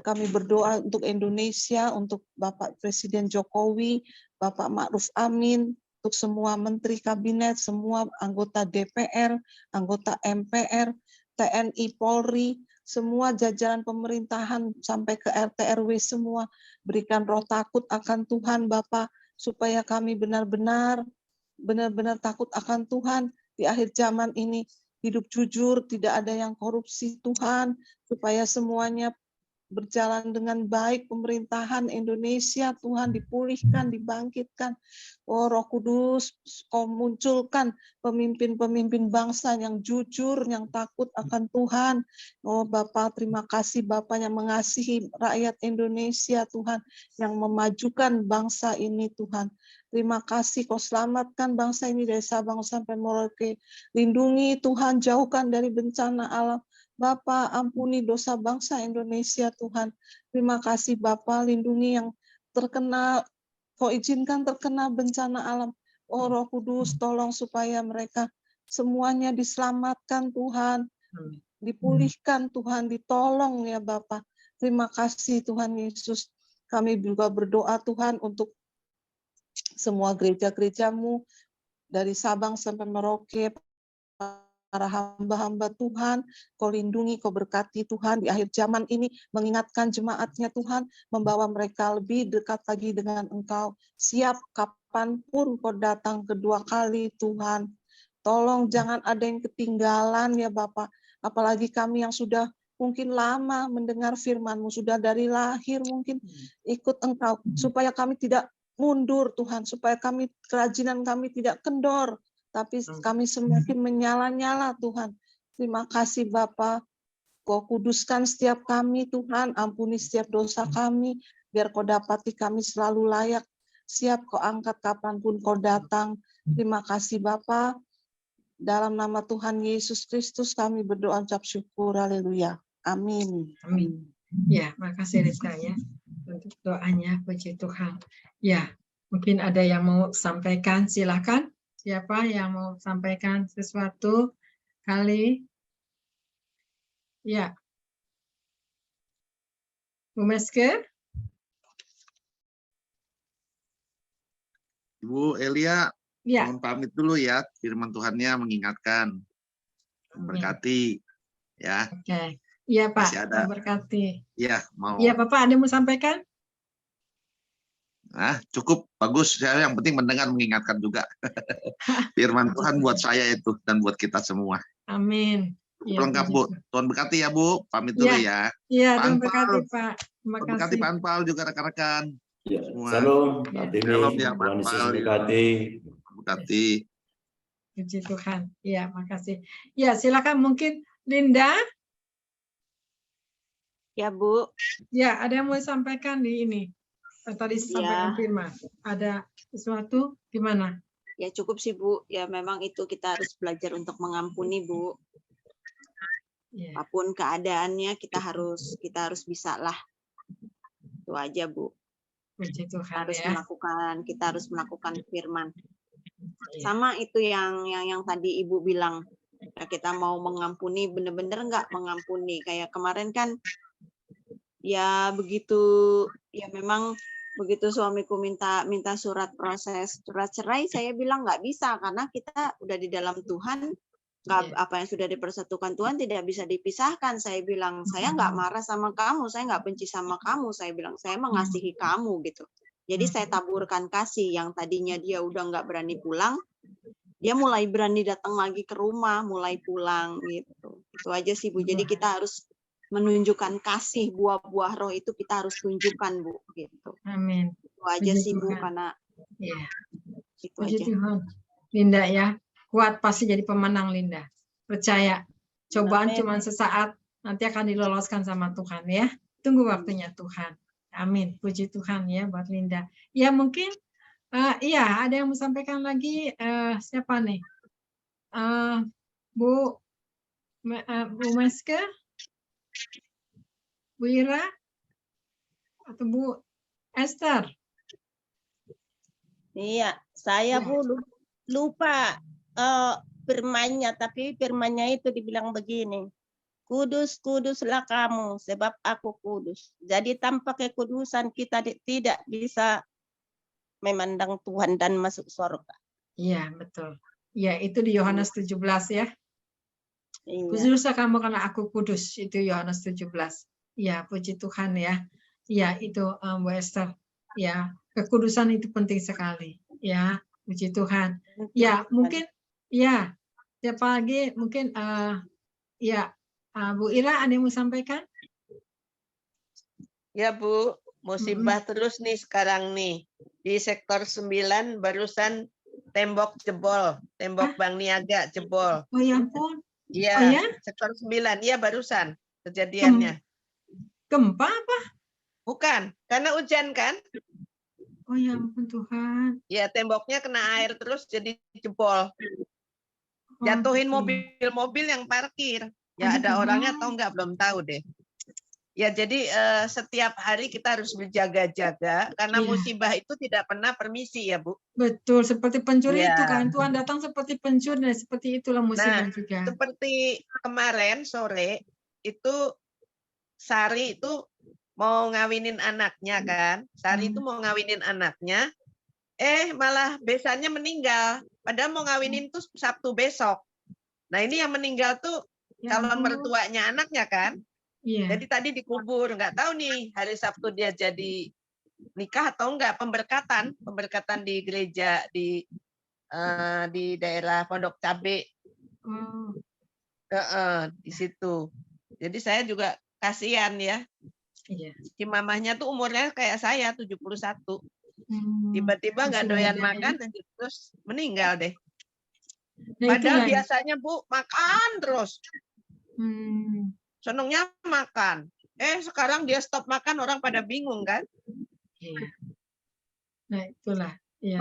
Kami berdoa untuk Indonesia, untuk Bapak Presiden Jokowi, Bapak Ma'ruf Amin, untuk semua menteri kabinet, semua anggota DPR, anggota MPR, TNI, Polri, semua jajaran pemerintahan sampai ke RT RW semua, berikan roh takut akan Tuhan Bapak, supaya kami benar-benar takut akan Tuhan di akhir zaman ini, hidup jujur, tidak ada yang korupsi Tuhan, supaya semuanya berjalan dengan baik, pemerintahan Indonesia Tuhan dipulihkan, dibangkitkan. Oh Roh Kudus, Kau munculkan pemimpin-pemimpin bangsa yang jujur, yang takut akan Tuhan. Oh Bapa, terima kasih Bapa yang mengasihi rakyat Indonesia Tuhan, yang memajukan bangsa ini Tuhan. Terima kasih Kau selamatkan bangsa ini dari Sabang sampai Merauke. Lindungi Tuhan, jauhkan dari bencana alam. Bapa, ampuni dosa bangsa Indonesia Tuhan. Terima kasih Bapa, lindungi yang terkena, Kau izinkan terkena bencana alam. Oh Roh Kudus, tolong supaya mereka semuanya diselamatkan Tuhan. Dipulihkan Tuhan, ditolong ya Bapa. Terima kasih Tuhan Yesus. Kami juga berdoa Tuhan untuk semua gereja-gerejamu dari Sabang sampai Merauke, para hamba-hamba Tuhan, Kau lindungi, Kau berkati Tuhan di akhir zaman ini, mengingatkan jemaatnya Tuhan, membawa mereka lebih dekat lagi dengan Engkau, siap kapanpun Kau datang kedua kali Tuhan. Tolong jangan ada yang ketinggalan ya Bapak, apalagi kami yang sudah mungkin lama mendengar firman-Mu, sudah dari lahir mungkin ikut Engkau, supaya kami tidak mundur Tuhan, supaya kerajinan kami tidak kendor, tapi kami semakin menyala-nyala Tuhan. Terima kasih Bapa. Kau kuduskan setiap kami Tuhan, ampuni setiap dosa kami, biar Kau dapati kami selalu layak, siap Kau angkat kapanpun Kau datang. Terima kasih Bapa. Dalam nama Tuhan Yesus Kristus kami berdoa ucap syukur. Haleluya. Amin. Amin. Ya, makasih Rizka ya untuk doanya, puji Tuhan. Ya, mungkin ada yang mau sampaikan, silakan. Siapa yang mau sampaikan sesuatu kali? Ya. Bu Meske? Ibu Elia, Ya. mohon pamit dulu ya. Firman Tuhannya mengingatkan, memberkati, ya. Oke. Iya Pak, Masih ada. memberkati. Ya, mau. Iya Bapak, ada yang mau sampaikan? Nah, cukup bagus. Saya yang penting mendengar, mengingatkan juga. Firman Tuhan buat saya itu dan buat kita semua. Amin. Cukup lengkap Bu. Tuhan berkati ya Bu. Pamit dulu ya. Iya, Tuhan Tuhan berkati Pak. Terima Tuhan berkati kasih. Pak Anpal juga rekan-rekan. Ya, Semua. Salam, Ya. Pak Timi, Shalom ya, Tuhan Yesus Pak. memberkati. Berkati. Puji Tuhan. Iya, makasih. Ya, silakan mungkin Linda. Ya Bu. Ya, ada yang mau sampaikan di ini. Tadi sampaikan firman. Ada sesuatu gimana? Ya cukup sih Bu, ya memang itu kita harus belajar untuk mengampuni Bu. Ya. Apapun keadaannya kita harus bisa lah. Itu aja Bu. Puji Tuhan Kita harus melakukan firman. Ya. Sama itu yang tadi Ibu bilang. Ya, kita mau mengampuni benar-benar enggak mengampuni. Kayak kemarin kan ya begitu, ya memang begitu suamiku minta surat cerai, saya bilang nggak bisa karena kita udah di dalam Tuhan, apa yang sudah dipersatukan Tuhan tidak bisa dipisahkan. Saya bilang saya nggak marah sama kamu, saya nggak benci sama kamu, saya bilang saya mengasihi kamu gitu. Jadi saya taburkan kasih. Yang tadinya dia udah nggak berani pulang, dia mulai berani datang lagi ke rumah, mulai pulang gitu. Itu aja sih Bu. Jadi kita harus menunjukkan kasih, buah-buah roh itu kita harus tunjukkan Bu gitu. Amin. Itu aja sih Bu, karena ya. Itu Puji aja. Tuhan. Linda ya, kuat pasti jadi pemenang Linda. Percaya. Cobaan cuma sesaat, nanti akan diloloskan sama Tuhan ya. Tunggu waktunya Tuhan. Amin. Puji Tuhan ya buat Linda. Ya mungkin iya ada yang mau sampaikan lagi, siapa nih? Bu Meske? Bu Ira? Atau Bu Esther? Iya, saya Bu lupa firman-nya, tapi firman-nya itu dibilang begini. Kudus, kuduslah kamu, sebab aku kudus. Jadi tanpa kekudusan kita tidak bisa memandang Tuhan dan masuk surga. Iya, betul. Ya, itu di Yohanes 17 ya. Iya. Kuduslah kamu karena aku kudus, itu Yohanes 17. Ya, puji Tuhan ya. Ya, itu Bu Esther. Ya, kekudusan itu penting sekali. Ya, puji Tuhan. Ya, mungkin ya, siapa lagi mungkin ya, Bu Ira ada yang mau sampaikan? Ya Bu, musibah terus nih sekarang nih. Di sektor 9 barusan tembok jebol, tembok Bank Niaga jebol. Oh ya ampun. Iya, oh, ya? sektor 9, iya barusan kejadiannya. Gempa apa? Bukan, karena hujan kan? Oh ya ampun Tuhan. Ya temboknya kena air terus jadi jebol. Jatuhin mobil-mobil yang parkir. Ya ada orangnya atau enggak belum tahu deh. Ya jadi setiap hari kita harus berjaga-jaga karena musibah itu tidak pernah permisi ya Bu. Betul, seperti pencuri itu kan. Tuhan datang seperti pencuri dan seperti itulah musibah juga. Seperti kemarin sore itu Sari itu mau ngawinin anaknya kan. Sari itu mau ngawinin anaknya. Malah besannya meninggal. Padahal mau ngawinin tuh Sabtu besok. Nah ini yang meninggal tuh Ya calon ampun. mertuanya anaknya kan. Iya. Jadi tadi dikubur, nggak tahu nih hari Sabtu dia jadi nikah atau enggak, pemberkatan di gereja di daerah Pondok Cabe, Oh, di situ. Jadi saya juga kasihan ya. iya. Si mamahnya tuh umurnya kayak saya 71. Hmm, Tiba-tiba nggak sudah doyan ada ya. makan terus meninggal deh. Nah, itu Padahal yang biasanya Bu makan terus. Senengnya makan. Sekarang dia stop makan, orang pada bingung kan? iya. Nah, itulah ya.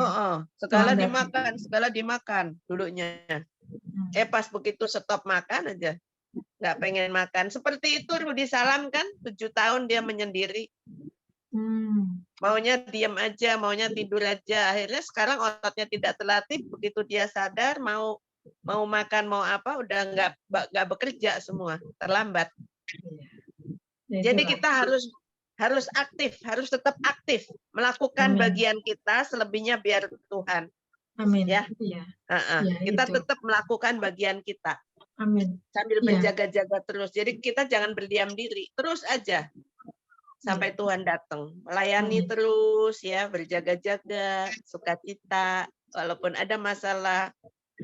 Segala Tuhan dimakan dulunya. Hmm. Pas begitu stop makan aja, nggak pengen makan. Seperti itu Rudi Salam kan, 7 tahun dia menyendiri. Maunya diam aja, maunya tidur aja. Akhirnya sekarang ototnya tidak terlatih, begitu dia sadar mau makan mau apa udah nggak bekerja semua, terlambat. Ya, Jadi itulah. kita harus aktif, harus tetap aktif melakukan Amin. bagian kita, selebihnya biar Tuhan. Amin. Ya. Iya. Ya, Kita itu. tetap melakukan bagian kita. Amin. Sambil Iya. berjaga-jaga terus. Jadi kita jangan berdiam diri, terus aja sampai Tuhan datang. Melayani Amin. terus ya, berjaga-jaga, sukacita, walaupun ada masalah,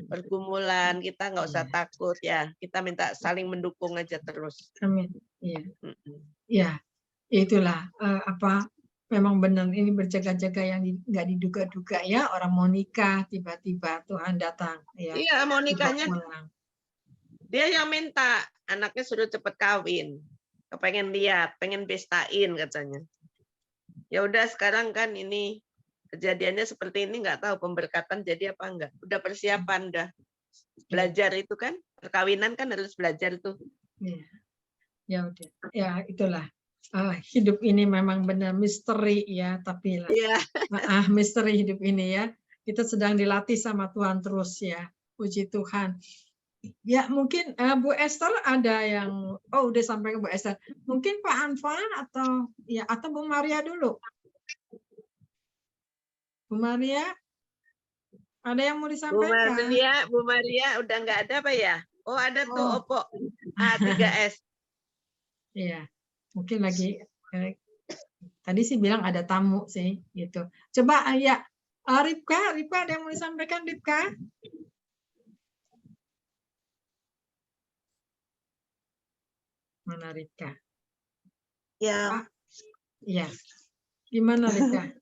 pergumulan, kita nggak usah takut ya. Kita minta saling mendukung aja terus. Amin. Iya. Ya, itulah memang benar ini berjaga-jaga yang nggak diduga-duga ya, orang mau nikah tiba-tiba Tuhan datang ya. Iya, mau nikahnya pulang. dia yang minta, anaknya sudah cepet kawin. Kepengen lihat, pengen pestain katanya. Ya udah sekarang kan ini kejadiannya seperti ini, nggak tahu pemberkatan jadi apa enggak. Udah persiapan dah. Belajar itu kan, perkawinan kan harus belajar tuh. Iya. Ya udah. Ya itulah. Hidup ini memang benar misteri ya, tapi misteri hidup ini ya. Kita sedang dilatih sama Tuhan terus ya. Puji Tuhan. Ya mungkin Bu Esther ada yang udah sampai ke Bu Esther. Mungkin Pak Anfan atau Bu Maria dulu. Bu Maria, ada yang mau disampaikan? Bu Maria udah nggak ada apa ya? Oh ada tuh Oppo A3S. Iya, mungkin lagi tadi sih bilang ada tamu sih gitu. Coba ya Ripka ada yang mau disampaikan Ripka? Mana Ripka? Ya. Iya. Gimana Ripka?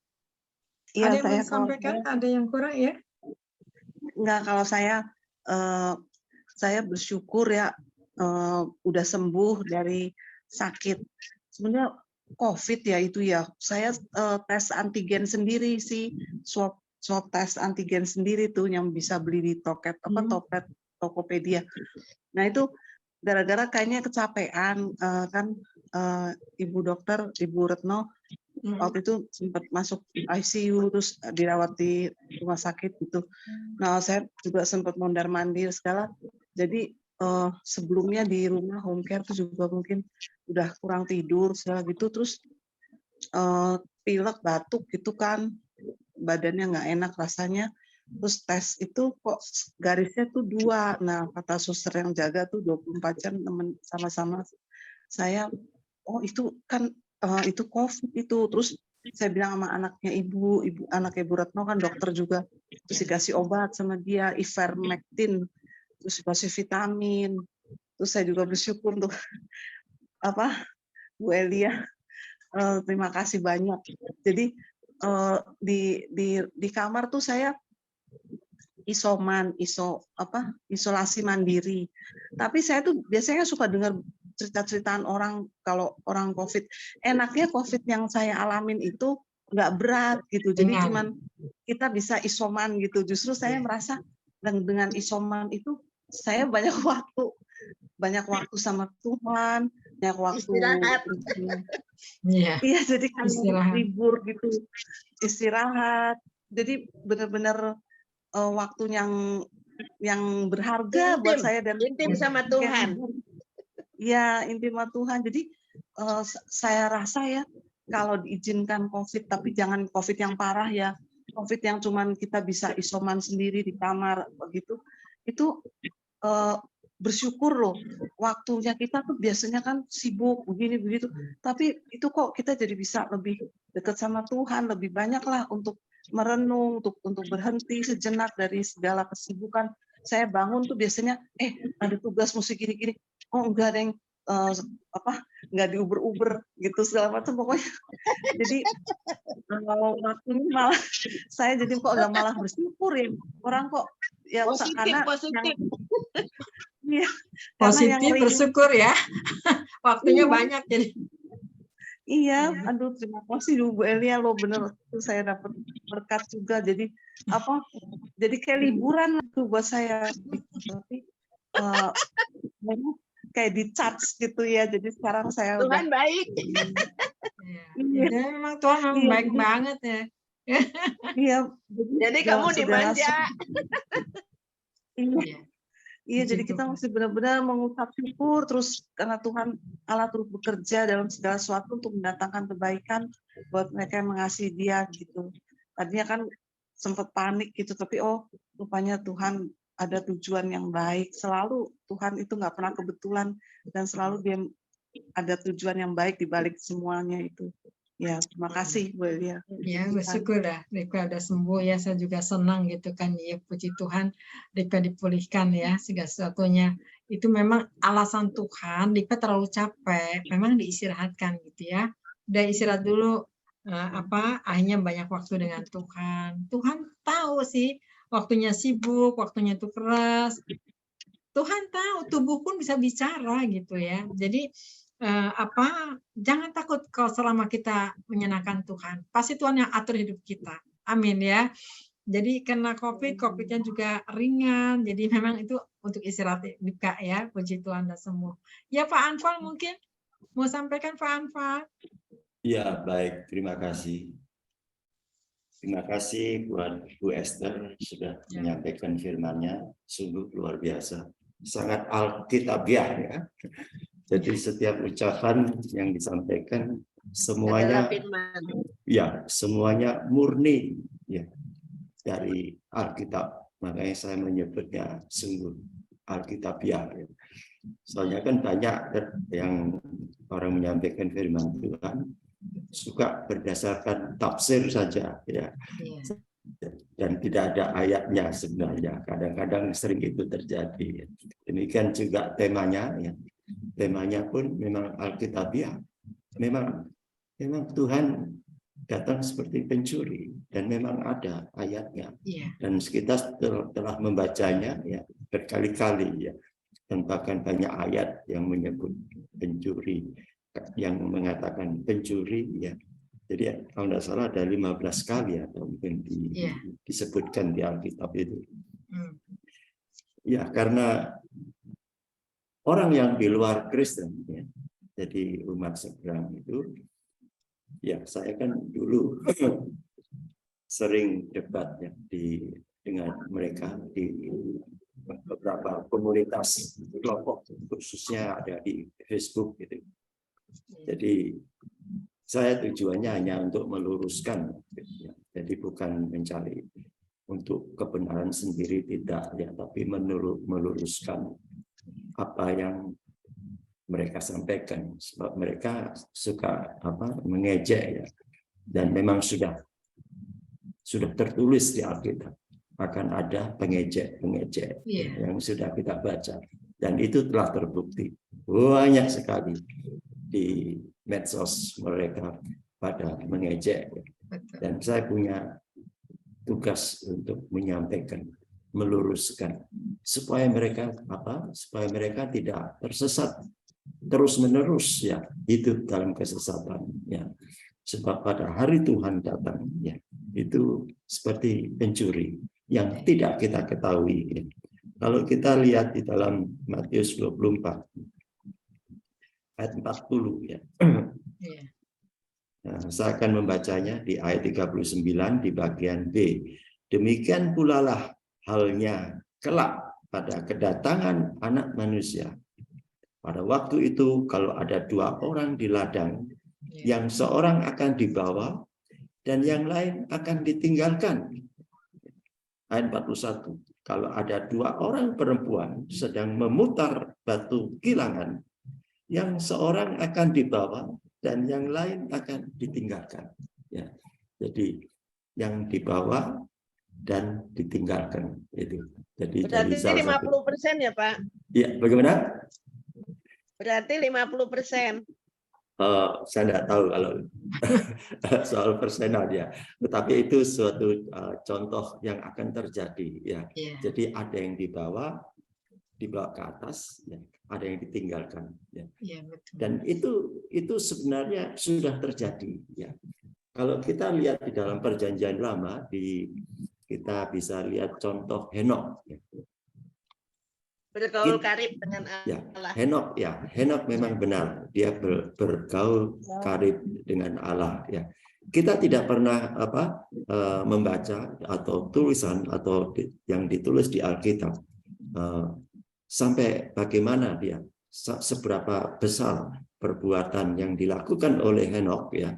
Iya, Ada yang mau disampaikan? Ada yang kurang ya? Enggak, kalau saya bersyukur ya udah sembuh dari sakit. Sebenarnya COVID ya itu ya. Saya tes antigen sendiri sih, swab tes antigen sendiri tuh yang bisa beli di Tokopedia. Nah itu gara-gara kayaknya kecapean kan Ibu dokter, Ibu Retno waktu itu sempat masuk ICU terus dirawat di rumah sakit gitu. Nah saya juga sempat mondar-mandir segala. Jadi sebelumnya di rumah home care itu juga mungkin udah kurang tidur segala gitu, terus pilek, batuk gitu kan, badannya nggak enak rasanya. Terus tes itu kok garisnya tuh 2. Nah kata suster yang jaga tuh 24 jam temen sama-sama saya, itu kan itu COVID itu. Terus saya bilang sama anaknya anak Ibu Retno kan dokter juga, terus dikasih obat sama dia, ivermectin, terus dikasih vitamin. Terus saya juga bersyukur untuk Bu Elia, terima kasih banyak. Jadi di kamar tuh saya isolasi mandiri. Tapi saya tuh biasanya suka dengar cerita-ceritaan orang kalau orang COVID. Enaknya COVID yang saya alamin itu nggak berat gitu. Jadi cuman kita bisa isoman gitu. Justru saya merasa dengan isoman itu saya banyak waktu sama Tuhan, banyak waktu istirahat. Iya, jadi kayak libur gitu, istirahat. Jadi benar-benar waktu yang berharga buat saya dan intim sama Tuhan. Ya, intim sama Tuhan. Jadi saya rasa ya kalau diizinkan COVID, tapi jangan COVID yang parah ya. COVID yang cuman kita bisa isoman sendiri di kamar begitu, itu bersyukur loh, waktunya kita tuh biasanya kan sibuk begini begitu, tapi itu kok kita jadi bisa lebih dekat sama Tuhan, lebih banyak lah untuk merenung, untuk berhenti sejenak dari segala kesibukan. Saya bangun tuh biasanya, ada tugas musik gini-gini, oh enggak ada yang nggak diuber-uber gitu segala macam pokoknya. Jadi waktunya malah saya jadi kok nggak malah bersyukur ya, orang kok ya karena Positif. Iya, Positif bersyukur ya. Waktunya Iya. banyak jadi. Iya, aduh terima kasih Bu Elia loh, bener itu saya dapat berkat juga. Jadi jadi kayak liburan tuh buat saya. Tapi kayak di charge gitu ya. Jadi sekarang saya udah. Tuhan baik. Iya. Ya, memang Tuhan memang Iya, baik jadi- banget ya. Iya. Jadi kamu dimanja. Iya. Iya, Puji jadi kita Tuhan. mesti benar-benar mengucap syukur terus karena Tuhan Allah terus bekerja dalam segala sesuatu untuk mendatangkan kebaikan buat mereka yang mengasihi Dia gitu. Tadinya kan sempat panik gitu, tapi rupanya Tuhan ada tujuan yang baik. Selalu Tuhan itu nggak pernah kebetulan dan selalu Dia ada tujuan yang baik di balik semuanya itu. Ya, terima kasih Bu Elia. Ya, bersyukur dah. Rika udah sembuh ya, saya juga senang gitu kan. Ya, puji Tuhan, Rika dipulihkan ya, segala sesuatunya. Itu memang alasan Tuhan, Rika terlalu capek, memang diistirahatkan gitu ya. Udah istirahat dulu, akhirnya banyak waktu dengan Tuhan. Tuhan tahu sih, waktunya sibuk, waktunya itu keras. Tuhan tahu, tubuh pun bisa bicara gitu ya. Jadi, jangan takut kalau selama kita menyenangkan Tuhan. Pasti Tuhan yang atur hidup kita. Amin ya. Jadi karena COVID-nya juga ringan. Jadi memang itu untuk istirahat juga ya. Puji Tuhan dan sembuh. Ya Pak Anfal mungkin mau sampaikan Pak Anfal. Ya, baik. Terima kasih. Terima kasih buat Bu Esther sudah menyampaikan firman-Nya. Sungguh luar biasa. Sangat alkitabiah ya. Jadi setiap ucapan yang disampaikan semuanya semuanya murni ya dari Alkitab. Makanya saya menyebutnya sungguh alkitabiah. Ya. Soalnya kan banyak yang orang menyampaikan firman Tuhan suka berdasarkan tafsir saja ya. Dan tidak ada ayatnya sebenarnya. Kadang-kadang sering itu terjadi. Demikian juga temanya ya. Temanya pun memang alkitabiah. Memang Tuhan datang seperti pencuri dan memang ada ayatnya. Dan kita telah membacanya ya berkali-kali ya. Dan bahkan banyak ayat yang menyebut pencuri, yang mengatakan pencuri ya. Jadi kalau tidak salah ada 15 kali atau mungkin disebutkan di Alkitab itu. Ya, karena orang yang di luar Kristen, ya, jadi umat seberang itu, ya saya kan dulu sering debat ya, dengan mereka di beberapa komunitas kelompok, khususnya ada di Facebook gitu. Jadi saya tujuannya hanya untuk meluruskan, ya. Jadi bukan mencari untuk kebenaran sendiri tidak, ya, tapi meluruskan apa yang mereka sampaikan, sebab mereka suka mengejek ya, dan memang sudah tertulis di Alkitab akan ada pengejek yang sudah kita baca, dan itu telah terbukti banyak sekali di medsos mereka pada mengejek, dan saya punya tugas untuk menyampaikan, meluruskan supaya mereka tidak tersesat terus-menerus ya, hidup dalam kesesatan ya. Sebab pada hari Tuhan datang ya, itu seperti pencuri yang tidak kita ketahui ya. Kalau kita lihat di dalam Matius 24 ayat 40 ya. Nah, saya akan membacanya di ayat 39 di bagian B. Demikian pula lah halnya kelak pada kedatangan Anak Manusia. Pada waktu itu kalau ada 2 orang di ladang, yang seorang akan dibawa dan yang lain akan ditinggalkan. Ayat 41. Kalau ada 2 orang perempuan sedang memutar batu kilangan, yang seorang akan dibawa dan yang lain akan ditinggalkan. Ya. Jadi yang dibawa dan ditinggalkan itu. Jadi Berarti salah satu. 50% ya Pak? Ya, bagaimana? Berarti 50%. Saya tidak tahu kalau soal persenan ya, tetapi itu suatu contoh yang akan terjadi ya. Jadi ada yang dibawa ke atas, ya. Ada yang ditinggalkan, ya. Betul. Dan itu sebenarnya sudah terjadi, ya. Kalau kita lihat di dalam Perjanjian Lama, kita bisa lihat contoh Henok. Ya. Bergaul karib dengan Allah. Henok memang benar, dia bergaul karib dengan Allah. Ya. Kita tidak pernah membaca atau tulisan atau yang ditulis di Alkitab sampai bagaimana dia, seberapa besar perbuatan yang dilakukan oleh Henok, ya.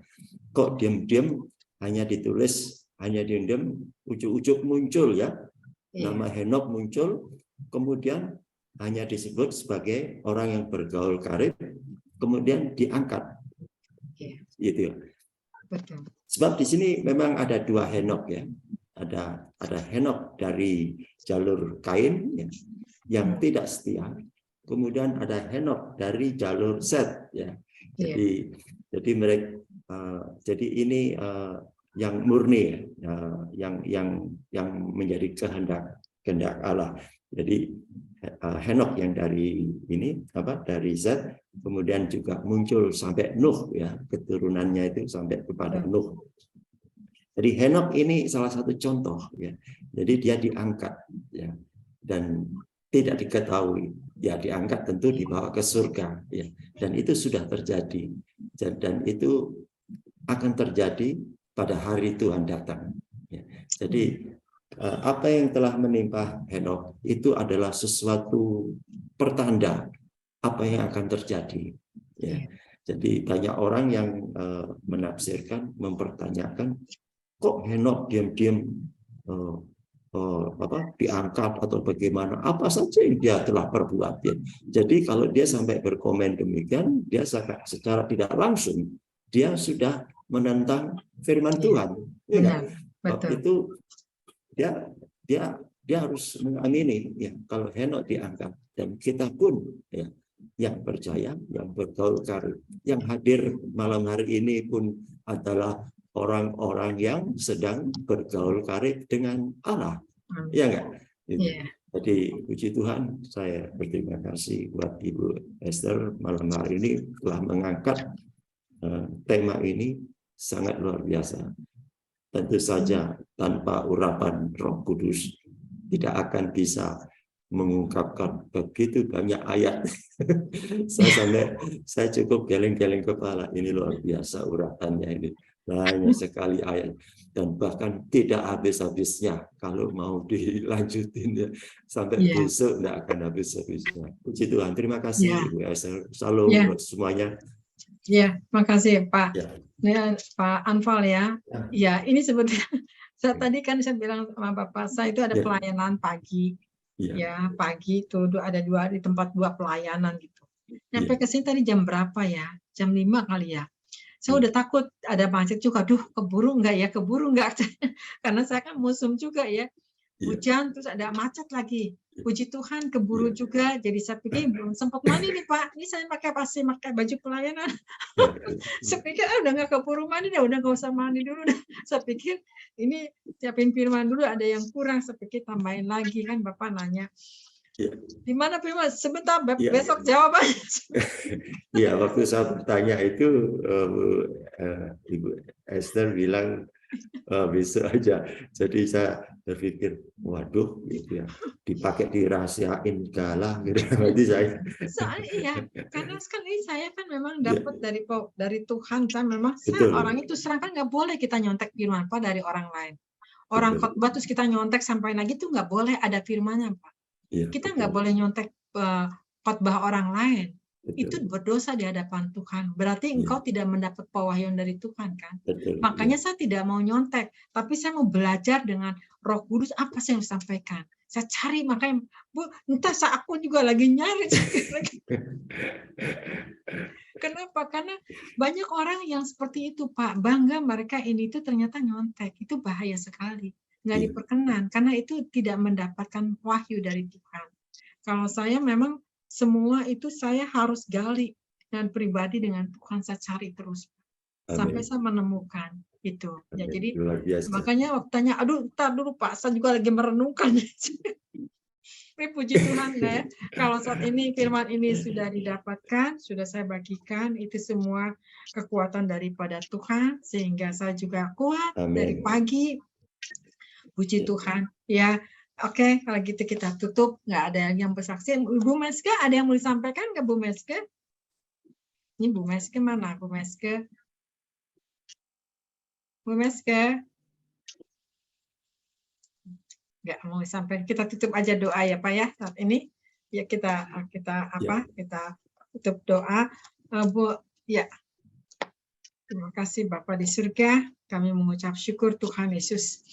Kok diam-diam hanya ditulis, hanya diam-diam ujuk-ujuk muncul, ya. Nama Henok muncul, kemudian hanya disebut sebagai orang yang bergaul karib, kemudian diangkat. Gitu ya. Betul. Sebab di sini memang ada 2 Henok, ya. Ada Henok dari jalur Kain, ya, yang tidak setia. Kemudian ada Henok dari jalur Set, ya. Jadi mereka jadi ini yang murni, ya, yang menjadi kehendak Allah. Jadi Henok yang dari ini dari Zat, kemudian juga muncul sampai Nuh, ya, keturunannya itu sampai kepada Nuh. Jadi Henok ini salah satu contoh, ya. Jadi dia diangkat, ya, dan tidak diketahui, ya, diangkat tentu dibawa ke surga, ya, dan itu sudah terjadi, dan itu akan terjadi pada hari Tuhan datang, ya. Jadi apa yang telah menimpa Henok itu adalah sesuatu pertanda apa yang akan terjadi, ya. Jadi banyak orang yang menafsirkan, mempertanyakan, kok Henok diam-diam diangkat atau bagaimana, apa saja yang dia telah perbuat, ya. Jadi kalau dia sampai berkomen demikian, dia secara tidak langsung dia sudah menentang firman Tuhan, ya. Waktu itu dia harus mengamini, ya, kalau Henok diangkat, dan kita pun, ya, yang percaya, yang bergaul karib, yang hadir malam hari ini pun adalah orang-orang yang sedang bergaul karib dengan Allah, ya enggak? Jadi puji Tuhan, saya berterima kasih buat Ibu Esther malam hari ini telah mengangkat tema ini sangat luar biasa. Tentu saja tanpa urapan Roh Kudus tidak akan bisa mengungkapkan begitu banyak ayat. Saya cukup geleng-geleng kepala, ini luar biasa urapannya ini. Banyak sekali ayat dan bahkan tidak habis-habisnya kalau mau dilanjutin, ya, sampai besok tidak akan habis-habisnya. Puji Tuhan, terima kasih Ibu Esther. Salam buat semuanya. Ya, makasih Pak. Ya. Pak Anfal, ya. Ya, ini sebetulnya tadi kan saya bilang sama Bapak, saya itu ada pelayanan pagi. Ya, pagi itu ada di tempat 2 pelayanan gitu. Sampai ke sini tadi jam berapa ya? Jam 5 kali ya. Saya udah takut ada macet juga. Duh, keburu enggak? Karena saya kan musim juga, ya. Hujan, terus ada macet lagi. Puji Tuhan, keburu juga. Jadi saya pikir belum sempat mandi nih Pak. Ini saya pakai baju pelayanan. Saya pikir udah nggak keburu mandi, udah nggak usah mandi dulu. Saya pikir ini siapin firman dulu, ada yang kurang. Saya pikir tambahin lagi, kan Bapak nanya. Di mana firman? Sebentar, besok jawabannya. Iya, waktu saya bertanya itu Ibu Esther bilang besok aja. Jadi saya berpikir, waduh, gitu ya, dipakai dirahasiain segala, gitu. Berarti saya. Soalnya iya, karena sekali saya kan memang dapat dari Tuhan, kan memang saya orang itu serangkan nggak boleh kita nyontek firman Pak dari orang lain. Orang khotbah terus kita nyontek sampai lagi itu nggak boleh, ada firmannya Pak. Kita nggak boleh nyontek khotbah orang lain. itu berdosa di hadapan Tuhan. Berarti engkau tidak mendapat pewahyuan dari Tuhan kan? Betul. Makanya saya tidak mau nyontek, tapi saya mau belajar dengan Roh Kudus apa sih yang disampaikan. Saya cari, makanya Bu, entah aku juga lagi nyari. Kenapa? Karena banyak orang yang seperti itu, Pak. Bangga mereka ini itu ternyata nyontek. Itu bahaya sekali. Nggak diperkenan, karena itu tidak mendapatkan wahyu dari Tuhan. Kalau saya memang semua itu saya harus gali dan pribadi dengan Tuhan, saya cari terus sampai saya menemukan itu. Ya, jadi Luar biasa. makanya waktu tanya, aduh, ntar dulu Pak, saya juga lagi merenungkan. Ini puji Tuhan ya. Kalau saat ini firman ini sudah didapatkan, sudah saya bagikan, itu semua kekuatan daripada Tuhan, sehingga saya juga kuat dari pagi. Puji Tuhan ya. Oke, kalau gitu kita tutup. Nggak ada yang bersaksi. Bu Meske, ada yang mau disampaikan nggak Bu Meske? Ini Bu Meske mana? Bu Meske? Bu Meske? Nggak mau disampaikan. Kita tutup aja doa ya Pak ya saat ini. Ya kita tutup doa. Bu, ya. Terima kasih Bapa di surga. Kami mengucap syukur Tuhan Yesus.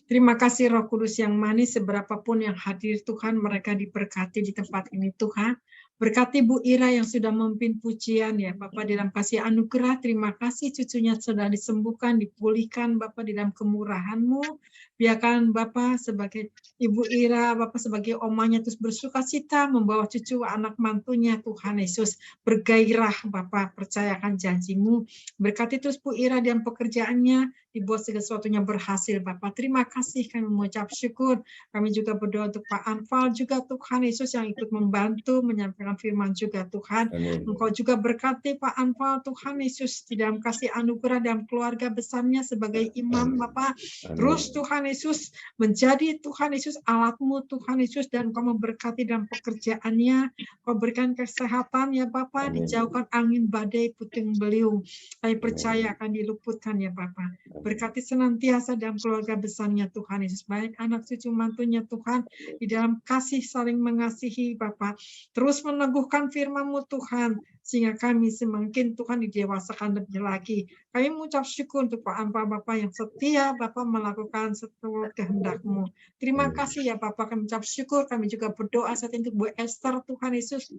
Terima kasih Roh Kudus yang manis, seberapapun yang hadir Tuhan, mereka diberkati di tempat ini Tuhan. Berkati Bu Ira yang sudah memimpin pujian ya Bapak dalam kasih anugerah. Terima kasih cucunya sudah disembuhkan, dipulihkan Bapak di dalam kemurahan-Mu. Biarkan Bapak sebagai Ibu Ira, Bapak sebagai omanya terus bersuka cita membawa cucu anak mantunya Tuhan Yesus. Bergairah Bapak, percayakan janji-Mu. Berkati terus Bu Ira dan pekerjaannya, dibuat segala sesuatunya berhasil Bapak. Terima kasih, kami mengucap syukur. Kami juga berdoa untuk Pak Anfal juga Tuhan Yesus yang ikut membantu menyampaikan firman juga Tuhan. Amin. Engkau juga berkati Pak Anfal Tuhan Yesus di dalam kasih anugerah dalam keluarga besarnya sebagai imam Bapak. Terus Tuhan Yesus menjadi Tuhan Yesus alat-Mu Tuhan Yesus, dan Engkau memberkati dalam pekerjaannya. Engkau berikan kesehatan ya Bapak, dijauhkan angin badai puting beliung. Saya percaya akan diluputkan ya Bapak. Berkati senantiasa dalam keluarga besarnya Tuhan Yesus, baik anak cucu mantunya Tuhan, di dalam kasih saling mengasihi Bapak. Terus meneguhkan firman-Mu Tuhan, sehingga kami semakin Tuhan didewasakan lebih lagi. Kami mengucap syukur untuk Pak Anfal Bapak yang setia Bapak melakukan seturut kehendak-Mu. Terima kasih ya Bapak, kami mengucap syukur. Kami juga berdoa saat ini untuk Bu Esther Tuhan Yesus.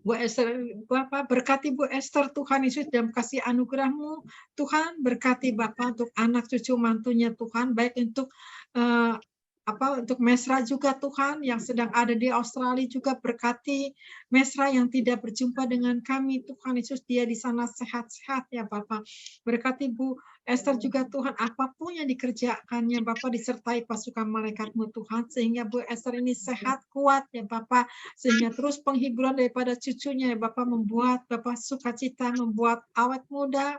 Bu Esther, Bapak berkati Bu Esther Tuhan Yesus dalam kasih anugerah-Mu. Tuhan berkati Bapak untuk anak cucu mantunya Tuhan, baik untuk untuk Mesra juga Tuhan yang sedang ada di Australia, juga berkati Mesra yang tidak berjumpa dengan kami Tuhan Yesus, dia di sana sehat-sehat ya Bapak. Berkati Bu Esther juga Tuhan, apapun yang dikerjakannya Bapak disertai pasukan malaikat-Mu Tuhan, sehingga Bu Esther ini sehat, kuat ya Bapak, sehingga terus penghiburan daripada cucunya ya Bapak membuat Bapak sukacita, membuat awet muda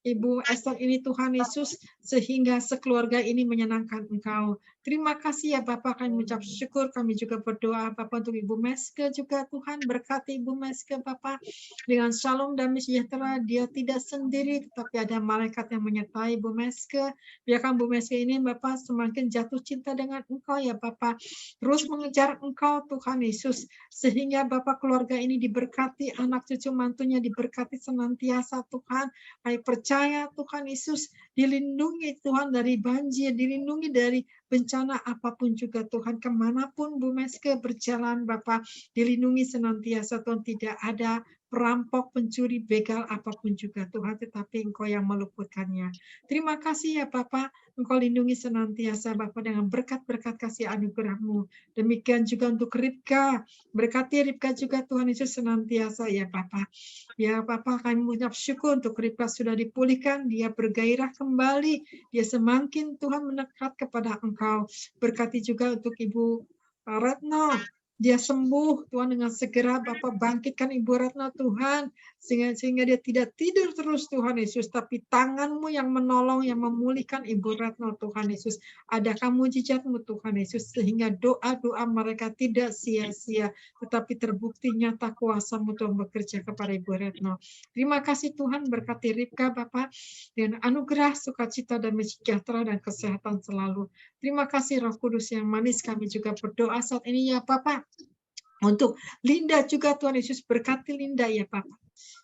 Ibu Esther ini Tuhan Yesus, sehingga sekeluarga ini menyenangkan Engkau. Terima kasih ya Bapak, kami mengucap syukur. Kami juga berdoa Bapak untuk Ibu Meske juga Tuhan, berkati Ibu Meske Bapak dengan shalom dan sejahtera. Dia tidak sendiri, tetapi ada malaikat yang menyertai Ibu Meske. Biarkan Ibu Meske ini Bapak semakin jatuh cinta dengan Engkau ya Bapak, terus mengejar Engkau Tuhan Yesus, sehingga Bapak keluarga ini diberkati, anak cucu mantunya diberkati senantiasa Tuhan. Kami percaya Tuhan Yesus dilindungi Tuhan dari banjir, dilindungi dari bencana apapun juga Tuhan, kemanapun Bu Meske berjalan Bapak, dilindungi senantiasa Tuhan, tidak ada perampok, pencuri, begal apapun juga Tuhan, tetapi Engkau yang meluputkannya. Terima kasih ya Bapak, Engkau lindungi senantiasa Bapak dengan berkat-berkat kasih anugerah-Mu. Demikian juga untuk Ribka, berkati Ribka juga Tuhan Yesus senantiasa ya Bapak. Ya Bapak, kami mengucap syukur untuk Ribka sudah dipulihkan, dia bergairah kembali, dia semakin Tuhan mendekat kepada Engkau. Berkati juga untuk Ibu Retno, dia sembuh Tuhan dengan segera. Bapak bangkitkan Ibu Retno Tuhan, sehingga dia tidak tidur terus Tuhan Yesus, tapi tangan-Mu yang menolong, yang memulihkan Ibu Retno Tuhan Yesus. Adakah mujizat-Mu Tuhan Yesus, sehingga doa-doa mereka tidak sia-sia, tetapi terbukti nyata kuasa-Mu Tuhan bekerja kepada Ibu Retno. Terima kasih Tuhan, berkati Ribka Bapak dengan anugerah, sukacita dan sejahtera dan kesehatan selalu. Terima kasih Roh Kudus yang manis, kami juga berdoa saat ini ya Bapak. Untuk Linda juga Tuhan Yesus, berkati Linda ya Bapak.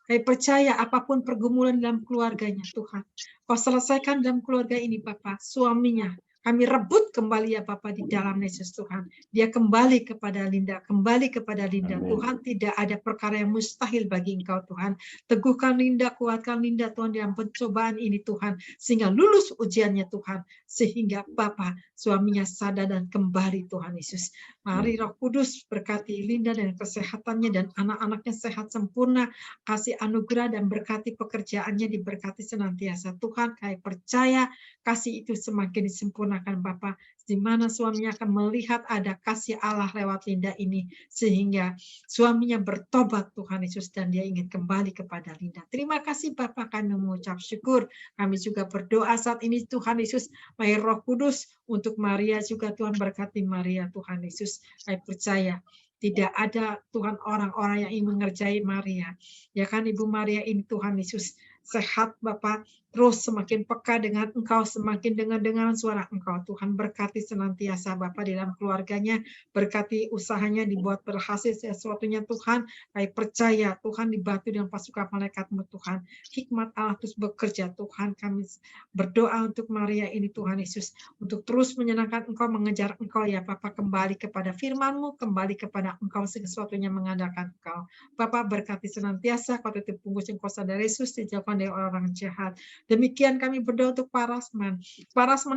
Kami percaya apapun pergumulan dalam keluarganya Tuhan, Kau selesaikan dalam keluarga ini Bapak. Suaminya kami rebut kembali ya Bapak di dalam Yesus Tuhan. Dia kembali kepada Linda, kembali kepada Linda. Amin. Tuhan, tidak ada perkara yang mustahil bagi Engkau Tuhan. Teguhkan Linda, kuatkan Linda Tuhan dalam pencobaan ini Tuhan, sehingga lulus ujiannya Tuhan, sehingga Bapak suaminya sadar dan kembali Tuhan Yesus. Mari Roh Kudus berkati Linda dan kesehatannya dan anak-anaknya sehat sempurna, kasih anugerah dan berkati pekerjaannya diberkati senantiasa. Tuhan, kami percaya kasih itu semakin disempurnakan Bapa, di mana suaminya akan melihat ada kasih Allah lewat Linda ini, sehingga suaminya bertobat Tuhan Yesus dan dia ingin kembali kepada Linda. Terima kasih Bapa, kami mengucap syukur. Kami juga berdoa saat ini Tuhan Yesus, mari Roh Kudus untuk Maria juga Tuhan, berkati Maria Tuhan Yesus. Kami percaya tidak ada Tuhan orang-orang yang ingin mengerjai Maria. Ya kan Ibu Maria ini Tuhan Yesus sehat Bapak, terus semakin peka dengan Engkau, semakin dengar suara Engkau. Tuhan berkati senantiasa Bapak di dalam keluarganya, berkati usahanya dibuat berhasil sesuatunya Tuhan. Kami percaya Tuhan dibantu dengan pasukan malaikat-Mu Tuhan. Hikmat Allah terus bekerja Tuhan. Kami berdoa untuk Maria ini Tuhan Yesus, untuk terus menyenangkan Engkau, mengejar Engkau ya Bapak, kembali kepada firman-Mu, kembali kepada Engkau, sesuatunya mengandalkan Engkau. Bapak berkati senantiasa, Kau tutup bungkus yang kuasa dari Yesus, dijauhkan dari orang jahat. Demikian kami berdoa untuk Parasman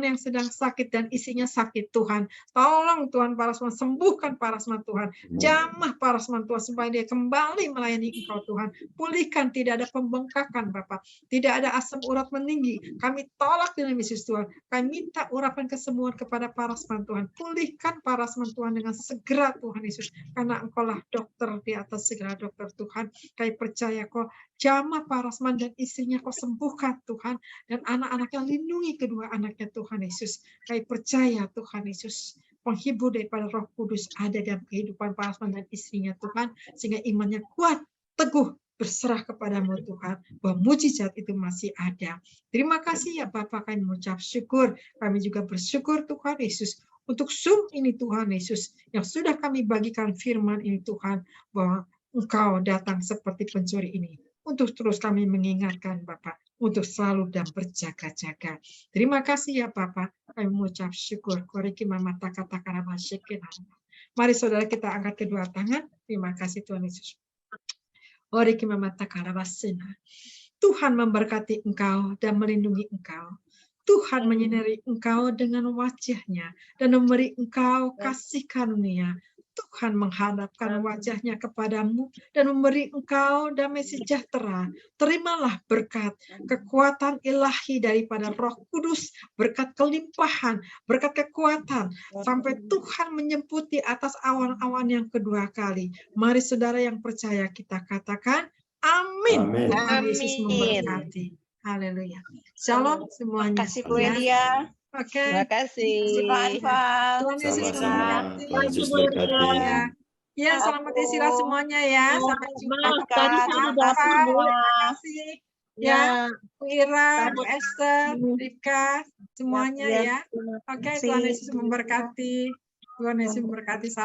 yang sedang sakit dan isinya sakit Tuhan. Tolong Tuhan Parasman, sembuhkan Parasman Tuhan. Jamah Parasman Tuhan supaya dia kembali melayani Engkau Tuhan. Pulihkan, tidak ada pembengkakan Bapak. Tidak ada asam urat meninggi. Kami tolak dengan Yesus Tuhan. Kami minta urapan kesembuhan kepada Parasman Tuhan. Pulihkan Parasman Tuhan dengan segera Tuhan Yesus. Karena Engkaulah dokter di atas segala dokter Tuhan. Kami percaya Kau jamah Parasman dan istrinya Kau sembuhkan Tuhan, dan anak-anaknya lindungi kedua anaknya Tuhan Yesus. Kami percaya Tuhan Yesus, penghibur daripada Roh Kudus ada dalam kehidupan Parasman dan istrinya Tuhan, sehingga imannya kuat, teguh, berserah kepadamu Tuhan, bahwa mujizat itu masih ada. Terima kasih ya Bapak, kami mengucap syukur. Kami juga bersyukur Tuhan Yesus untuk Zoom ini Tuhan Yesus, yang sudah kami bagikan firman ini Tuhan, bahwa Engkau datang seperti pencuri ini, untuk terus kami mengingatkan Bapak, untuk selalu dan berjaga-jaga. Terima kasih ya Bapak, kami mengucap syukur. Koriki mama taka-taka ramasyikin. Mari saudara kita angkat kedua tangan. Terima kasih Tuhan Yesus. Koriki mama taka ramasina. Tuhan memberkati engkau dan melindungi engkau. Tuhan menyinari engkau dengan wajah-Nya dan memberi engkau kasih karunia. Tuhan menghadapkan wajah-Nya kepadamu dan memberi engkau damai sejahtera. Terimalah berkat, kekuatan ilahi daripada Roh Kudus, berkat kelimpahan, berkat kekuatan, sampai Tuhan menjemput di atas awan-awan yang kedua kali. Mari saudara yang percaya kita katakan, amin. Amin. Tuhan Yesus Amin. memberkati. Haleluya. Shalom semuanya. Terima kasih Bu Elia. Oke. Terima kasih. Terima kasih Pak Arifan. Tuhan Yesus Sama-sama. memberkati. Tuhan Yesus berkati. Ya, selamat istirahat semuanya ya. Sampai jumpa. Tadi saya udah Terima semua. kasih. Ya, Bu Ira, Bu Esther, Rika, semuanya ya. Oke, Tuhan Yesus memberkati. Tuhan Yesus memberkati.